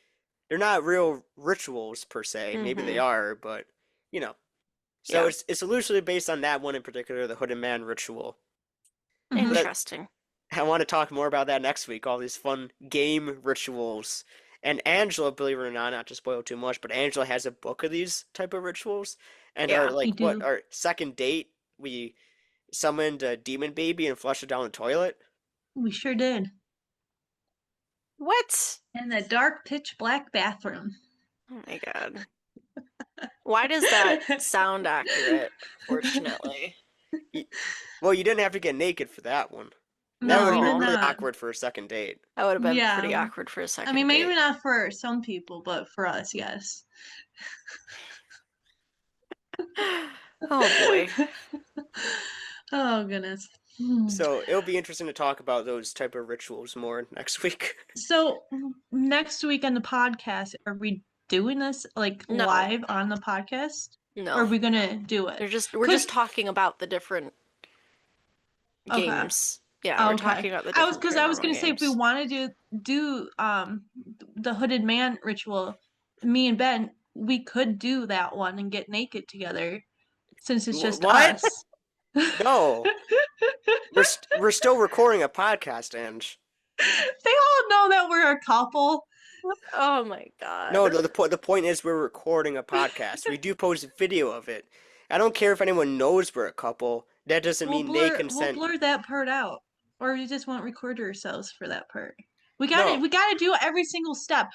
Speaker 1: they're not real rituals per se. Maybe they
Speaker 2: Hmm.
Speaker 1: are, but So
Speaker 2: Yeah.
Speaker 1: it's loosely based on that one in particular, the Hooded Man ritual.
Speaker 3: Mhm.
Speaker 1: But
Speaker 2: Interesting.
Speaker 1: I want to talk more about that next week. All these fun game rituals. And Angela, believe it or not to spoil too much, but Angela has a book of these type of rituals. And
Speaker 2: Yeah.
Speaker 3: We do.
Speaker 1: our second date, we summoned a demon baby and flushed it down the toilet.
Speaker 3: We sure did.
Speaker 2: What?
Speaker 3: In the dark, pitch black bathroom.
Speaker 2: Oh my god. Why does that sound accurate? Fortunately.
Speaker 1: Well, you didn't have to get naked for that one. That
Speaker 3: No,
Speaker 1: would
Speaker 3: we
Speaker 1: have
Speaker 3: did
Speaker 1: been really
Speaker 3: not.
Speaker 1: awkward for a second date.
Speaker 2: That would have been
Speaker 3: Yeah.
Speaker 2: pretty awkward for a second.
Speaker 3: I mean, maybe
Speaker 2: date.
Speaker 3: not for some people, but for us, yes.
Speaker 2: Oh boy.
Speaker 3: Oh goodness. Hmm.
Speaker 1: So it'll be interesting to talk about those type of rituals more next week.
Speaker 3: So next week on the podcast, are we doing this like
Speaker 2: No,
Speaker 3: live on the podcast? Or are
Speaker 2: no.
Speaker 3: we gonna do it?
Speaker 2: We're
Speaker 3: Cause
Speaker 2: just talking about the different
Speaker 3: okay,
Speaker 2: games. Yeah, we're
Speaker 3: okay.
Speaker 2: talking about the
Speaker 3: I was
Speaker 2: different
Speaker 3: because I was
Speaker 2: paranormal
Speaker 3: gonna say if we
Speaker 2: games.
Speaker 3: want to do the hooded man ritual, me and Ben, we could do that one and get naked together since it's just
Speaker 1: What?
Speaker 3: us.
Speaker 1: No, we're still recording a podcast, Ange.
Speaker 3: They all know that we're a couple.
Speaker 2: Oh my
Speaker 1: No,
Speaker 2: god.
Speaker 1: the point is we're recording a podcast. We do post a video of it. I don't care if anyone knows we're a couple. That doesn't mean they
Speaker 3: We'll
Speaker 1: consent.
Speaker 3: blur that part out. Or we just won't record ourselves for that part.
Speaker 1: No,
Speaker 3: We gotta do every single step.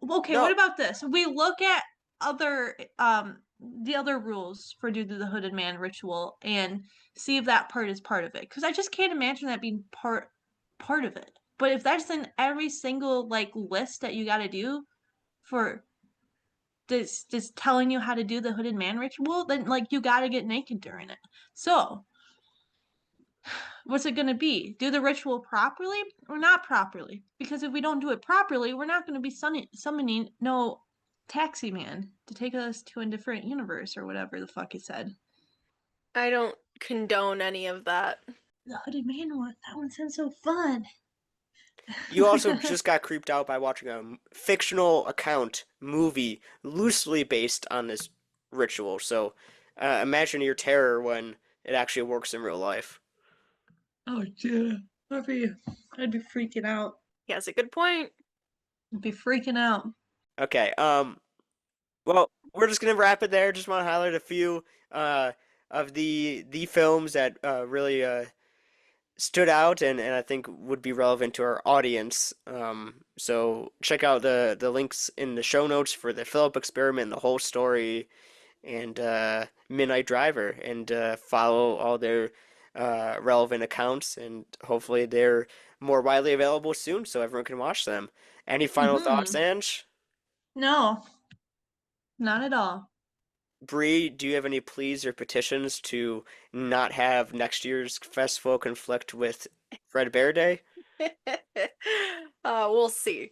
Speaker 3: Okay, what
Speaker 1: no.
Speaker 3: about this? We look at other the other rules for do the hooded man ritual and see if that part is part of it. Because I just can't imagine that being part of it. But if that's in every single like list that you gotta do for this telling you how to do the hooded man ritual, then like you gotta get naked during it. So what's it going to be? Do the ritual properly or not properly? Because if we don't do it properly, we're not going to be summoning no taxi man to take us to a different universe or whatever the fuck he said.
Speaker 2: I don't condone any of that.
Speaker 3: The hooded man one, that one sounds so fun.
Speaker 1: You also just got creeped out by watching a fictional account movie loosely based on this ritual. So imagine your terror when it actually works in real life.
Speaker 3: Oh yeah, I'd be freaking out.
Speaker 2: He has a good point.
Speaker 3: I'd be freaking out.
Speaker 1: Okay. Well, we're just gonna wrap it there. Just want to highlight a few uh, of the films that really stood out and I think would be relevant to our audience. So check out the links in the show notes for the Philip experiment, the whole story, and Midnight Driver, and follow all their relevant accounts, and hopefully they're more widely available soon so everyone can watch them. Any final thoughts,
Speaker 3: Mm-hmm.
Speaker 1: Ange?
Speaker 3: No, not at all.
Speaker 1: Bree, do you have any pleas or petitions to not have next year's festival conflict with Fred Bear Day?
Speaker 2: We'll see.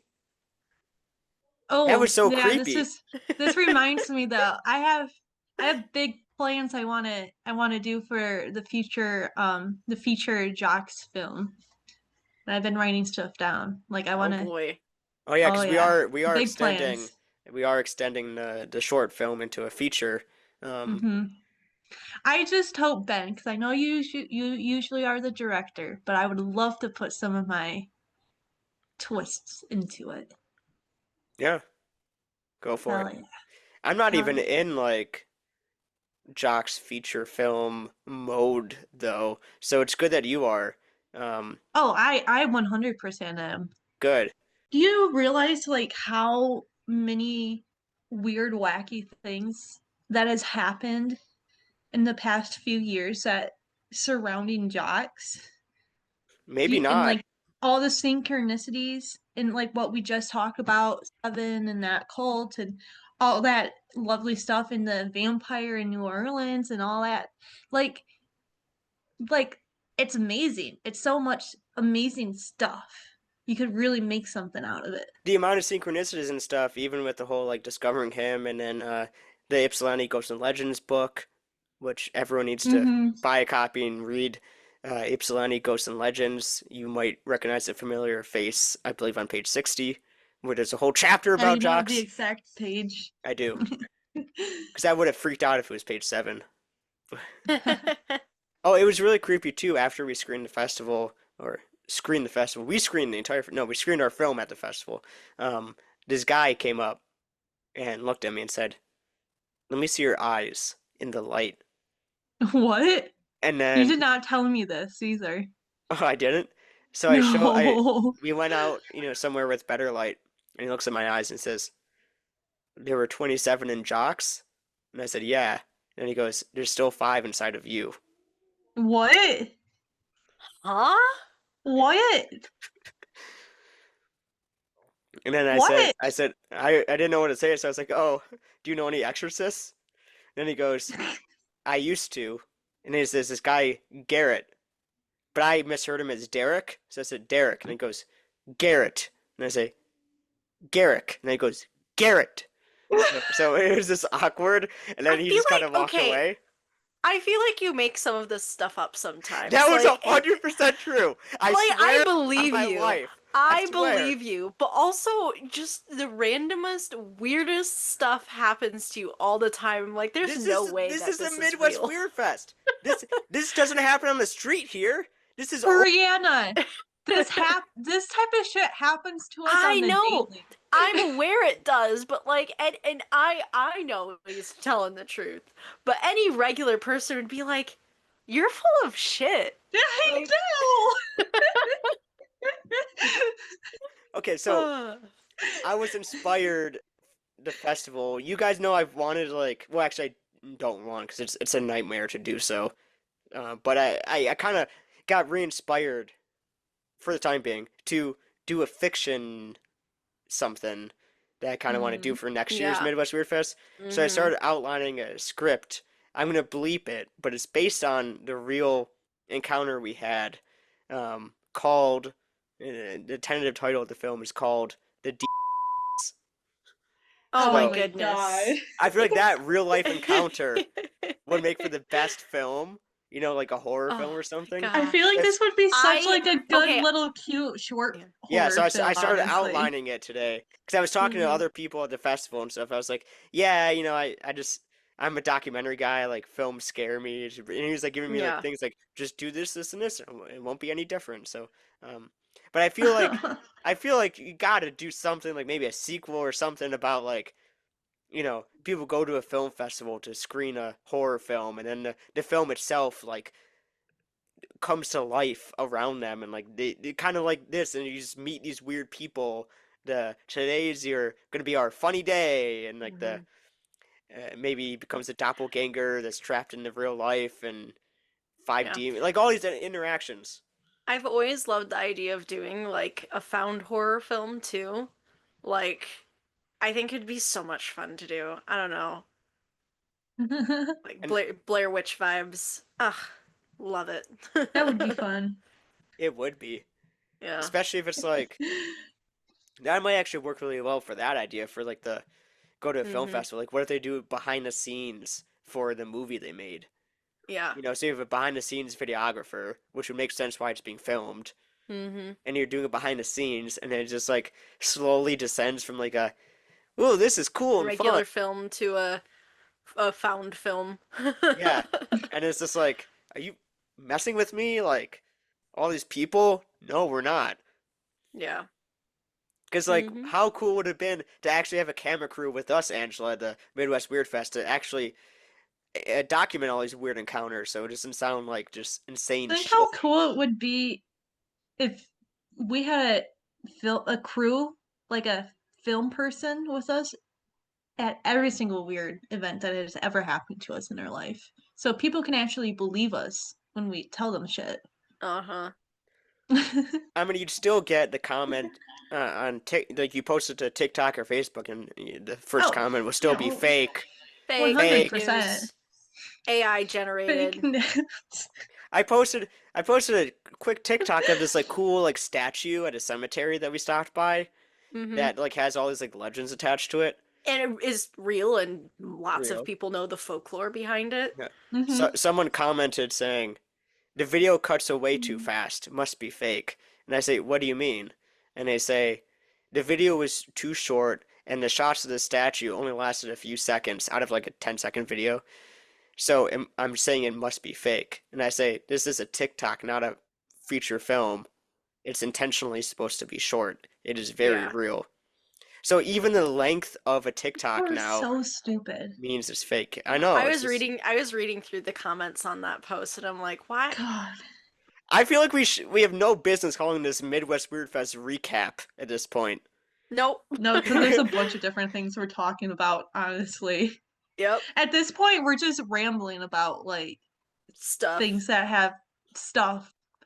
Speaker 1: That was
Speaker 3: Oh,
Speaker 1: so
Speaker 3: yeah,
Speaker 1: creepy.
Speaker 3: this reminds me though. I have big plans I want to do for the feature Jacques film. And I've been writing stuff down. Like I
Speaker 2: Oh
Speaker 3: want to
Speaker 2: boy.
Speaker 1: Oh yeah,
Speaker 3: Oh
Speaker 1: because
Speaker 3: yeah. Big
Speaker 1: extending
Speaker 3: plans.
Speaker 1: the short film into a feature. Um,
Speaker 3: Hmm. I just hope Ben, because I know you usually are the director, but I would love to put some of my twists into it.
Speaker 1: yeah, go for it.
Speaker 3: Hell yeah.
Speaker 1: I'm not
Speaker 3: Hell
Speaker 1: even
Speaker 3: yeah.
Speaker 1: in like Jock's feature film mode though, so it's good that you are. Um,
Speaker 3: Oh, I 100% am.
Speaker 1: good.
Speaker 3: Do you realize like how many weird, wacky things that has happened in the past few years that surrounding jocks?
Speaker 1: Maybe
Speaker 3: And
Speaker 1: not.
Speaker 3: like all the synchronicities and like what we just talked about, Seven and that cult and all that lovely stuff in the vampire in New Orleans and all that. Like like it's amazing. It's so much amazing stuff. You could really make something out of it.
Speaker 1: The amount of synchronicities and stuff, even with the whole like discovering him, and then the Ypsilanti Ghosts and Legends book, which everyone needs to
Speaker 3: Mm-hmm.
Speaker 1: buy a copy and read. Ypsilanti Ghosts and Legends. You might recognize a familiar face, I believe, on page 60, where there's a whole chapter
Speaker 3: How do
Speaker 1: about
Speaker 3: you know the
Speaker 1: jocks.
Speaker 3: exact page?
Speaker 1: I do, because I would have freaked out if it was page 7. Oh, it was really creepy too after we screened the festival, or screened the festival. We screened the entire, no, we screened our film at the festival. Um, this guy came up and looked at me and said, "Let me see your eyes in the light."
Speaker 3: What?
Speaker 1: And
Speaker 3: You
Speaker 1: then,
Speaker 3: did not tell me this either.
Speaker 1: oh, I didn't. So
Speaker 3: No.
Speaker 1: we went out, somewhere with better light, and he looks at my eyes and says, "There were 27 in Jocks?" And I said, "Yeah." And he goes, "There's still 5 inside of you."
Speaker 3: What?
Speaker 2: Huh?
Speaker 3: What?
Speaker 1: And then
Speaker 3: What?
Speaker 1: I didn't know what to say, so I was like, "Oh, do you know any exorcists?" And then he goes, "I used to." and there's this guy Garrett, but I misheard him as Derek, so I said Derek, and he goes Garrett, and I say Garrick, and then he goes Garrett. So it was just awkward, and
Speaker 2: I
Speaker 1: then he
Speaker 2: feel
Speaker 1: just kind of
Speaker 2: like
Speaker 1: walked
Speaker 2: okay.
Speaker 1: away.
Speaker 2: I feel like you make some of this stuff up sometimes.
Speaker 1: That was
Speaker 2: like,
Speaker 1: 100% true. I
Speaker 2: like
Speaker 1: swear
Speaker 2: I believe
Speaker 1: on my
Speaker 2: you.
Speaker 1: life.
Speaker 2: I
Speaker 1: swear.
Speaker 2: believe you, but also just the randomest, weirdest stuff happens to you all the time. Like, there's no way
Speaker 1: this
Speaker 2: that
Speaker 1: is
Speaker 2: this
Speaker 1: the
Speaker 2: is
Speaker 1: Midwest
Speaker 2: real.
Speaker 1: WeirdFest. This doesn't happen on the street here. This is
Speaker 3: Brianna, this type of shit happens to us
Speaker 2: I
Speaker 3: on the
Speaker 2: know.
Speaker 3: daily.
Speaker 2: I'm aware it does, but like, and I know he's telling the truth. But any regular person would be like, "You're full of shit."
Speaker 3: I
Speaker 2: Like-
Speaker 3: know.
Speaker 1: Okay, so I was inspired the festival. You guys know I've wanted like, well, actually I don't want because it's a nightmare to do so. But I kind of got re-inspired for the time being to do a fiction something that I kind of want to do for next year's
Speaker 2: Yeah.
Speaker 1: Midwest WeirdFest. So I started outlining a script. I'm gonna bleep it, but it's based on the real encounter we had. Called the tentative title of the film is called the D.
Speaker 2: Oh
Speaker 1: So-
Speaker 2: my
Speaker 3: my
Speaker 2: goodness.
Speaker 3: God.
Speaker 1: I feel like that real life encounter would make for the best film. You know, like a horror
Speaker 2: Oh
Speaker 1: film or
Speaker 2: my
Speaker 1: something.
Speaker 2: God.
Speaker 3: I feel like
Speaker 1: It's-
Speaker 3: this would be such
Speaker 2: I-
Speaker 3: like a good
Speaker 2: okay.
Speaker 3: little cute short
Speaker 2: Yeah.
Speaker 1: Yeah,
Speaker 3: horror
Speaker 1: so I
Speaker 3: film,
Speaker 1: started
Speaker 3: honestly.
Speaker 1: outlining it today because I was talking to
Speaker 3: Mhm.
Speaker 1: other people at the festival and stuff. I was like, yeah, you know, I'm a documentary guy. Like films scare me, and he was like giving me
Speaker 2: Yeah.
Speaker 1: like things like just do this, this, and this. And it won't be any different. So, but I feel like you got to do something like maybe a sequel or something about like, you know, people go to a film festival to screen a horror film, and then the film itself like comes to life around them, and like they kind of like this, and you just meet these weird people. Today's gonna be our funny day, and like the maybe he becomes a doppelganger that's trapped in the real life, and
Speaker 2: Yeah.
Speaker 1: 5D, like all these interactions.
Speaker 2: I've always loved the idea of doing like a found horror film too. Like, I think it'd be so much fun to do. I don't know. Like
Speaker 1: And-
Speaker 2: Blair Witch vibes. Ugh, love it.
Speaker 3: That would be fun.
Speaker 1: It would be,
Speaker 2: Yeah.
Speaker 1: especially if it's like that might actually work really well for that idea for like the go to a film
Speaker 2: Mhm.
Speaker 1: festival. Like, what if they do behind the scenes for the movie they made?
Speaker 2: Yeah.
Speaker 1: You know, so you have a behind the scenes videographer, which would make sense why it's being filmed,
Speaker 2: Mm-hmm.
Speaker 1: and you're doing it behind the scenes, and then it just like slowly descends from like a, oh, this is cool and
Speaker 2: Regular
Speaker 1: fun.
Speaker 2: film to a found film.
Speaker 1: Yeah. And it's just like, are you messing with me? Like, all these people? No, we're not.
Speaker 2: Yeah.
Speaker 1: Because, like,
Speaker 2: Mhm.
Speaker 1: how cool would it have been to actually have a camera crew with us, Angela, at the Midwest Weird Fest, to actually document all these weird encounters so it doesn't sound like just insane
Speaker 3: Think
Speaker 1: shit.
Speaker 3: how cool it would be if we had a crew, like a film person with us at every single weird event that has ever happened to us in our life. So people can actually believe us when we tell them shit.
Speaker 2: Uh-huh.
Speaker 1: I mean, you'd still get the comment on like you posted to TikTok or Facebook, and the first
Speaker 3: Oh,
Speaker 1: comment would still
Speaker 3: yeah,
Speaker 1: be
Speaker 3: well,
Speaker 1: fake.
Speaker 2: Fake
Speaker 3: 100%.
Speaker 2: news. AI generated.
Speaker 3: Fake news.
Speaker 1: I posted a quick TikTok of this like cool like statue at a cemetery that we stopped by
Speaker 2: Mhm.
Speaker 1: that like has all these like legends attached to it.
Speaker 2: And it is real, and lots
Speaker 1: Real.
Speaker 2: of people know the folklore behind it.
Speaker 1: Yeah.
Speaker 3: Mhm.
Speaker 1: So someone commented saying, "The video cuts away too fast. Must be fake." And I say, "What do you mean?" And they say, "The video was too short, and the shots of the statue only lasted a few seconds out of like a 10-second video. So I'm saying it must be fake." And I say, "This is a TikTok, not a feature film. It's intentionally supposed to be short. It is very
Speaker 2: Yeah.
Speaker 1: real." So even the length of a TikTok
Speaker 3: We're
Speaker 1: now
Speaker 3: so stupid.
Speaker 1: means it's fake. I know.
Speaker 2: I
Speaker 1: it's
Speaker 2: was
Speaker 1: just-
Speaker 2: reading through the comments on that post, and I'm like, why?
Speaker 3: God.
Speaker 1: I feel like we have no business calling this Midwest Weird Fest recap at this point.
Speaker 2: Nope.
Speaker 3: No, because there's a bunch of different things we're talking about, honestly.
Speaker 2: Yep.
Speaker 3: At this point, we're just rambling about like
Speaker 2: Stuff.
Speaker 3: things that have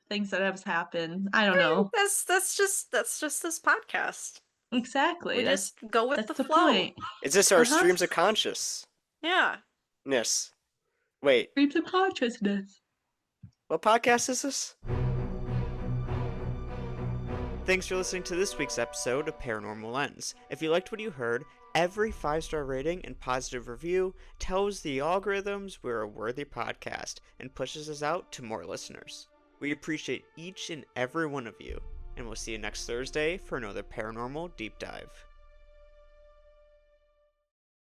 Speaker 3: things that have happened. I don't know.
Speaker 2: That's just this podcast.
Speaker 3: Exactly.
Speaker 2: We
Speaker 3: That's
Speaker 2: just go with
Speaker 3: that's
Speaker 2: the
Speaker 3: the
Speaker 2: flow.
Speaker 3: point.
Speaker 1: It's just our
Speaker 3: Uh-huh.
Speaker 1: streams of consciousness.
Speaker 2: Yeah.
Speaker 1: Wait,
Speaker 3: Streams of consciousness.
Speaker 1: what podcast is this?
Speaker 4: Thanks for listening to this week's episode of Paranormal Lens. If you liked what you heard, every 5-star rating and positive review tells the algorithms we're a worthy podcast and pushes us out to more listeners. We appreciate each and every one of you, and we'll see you next Thursday for another paranormal deep dive.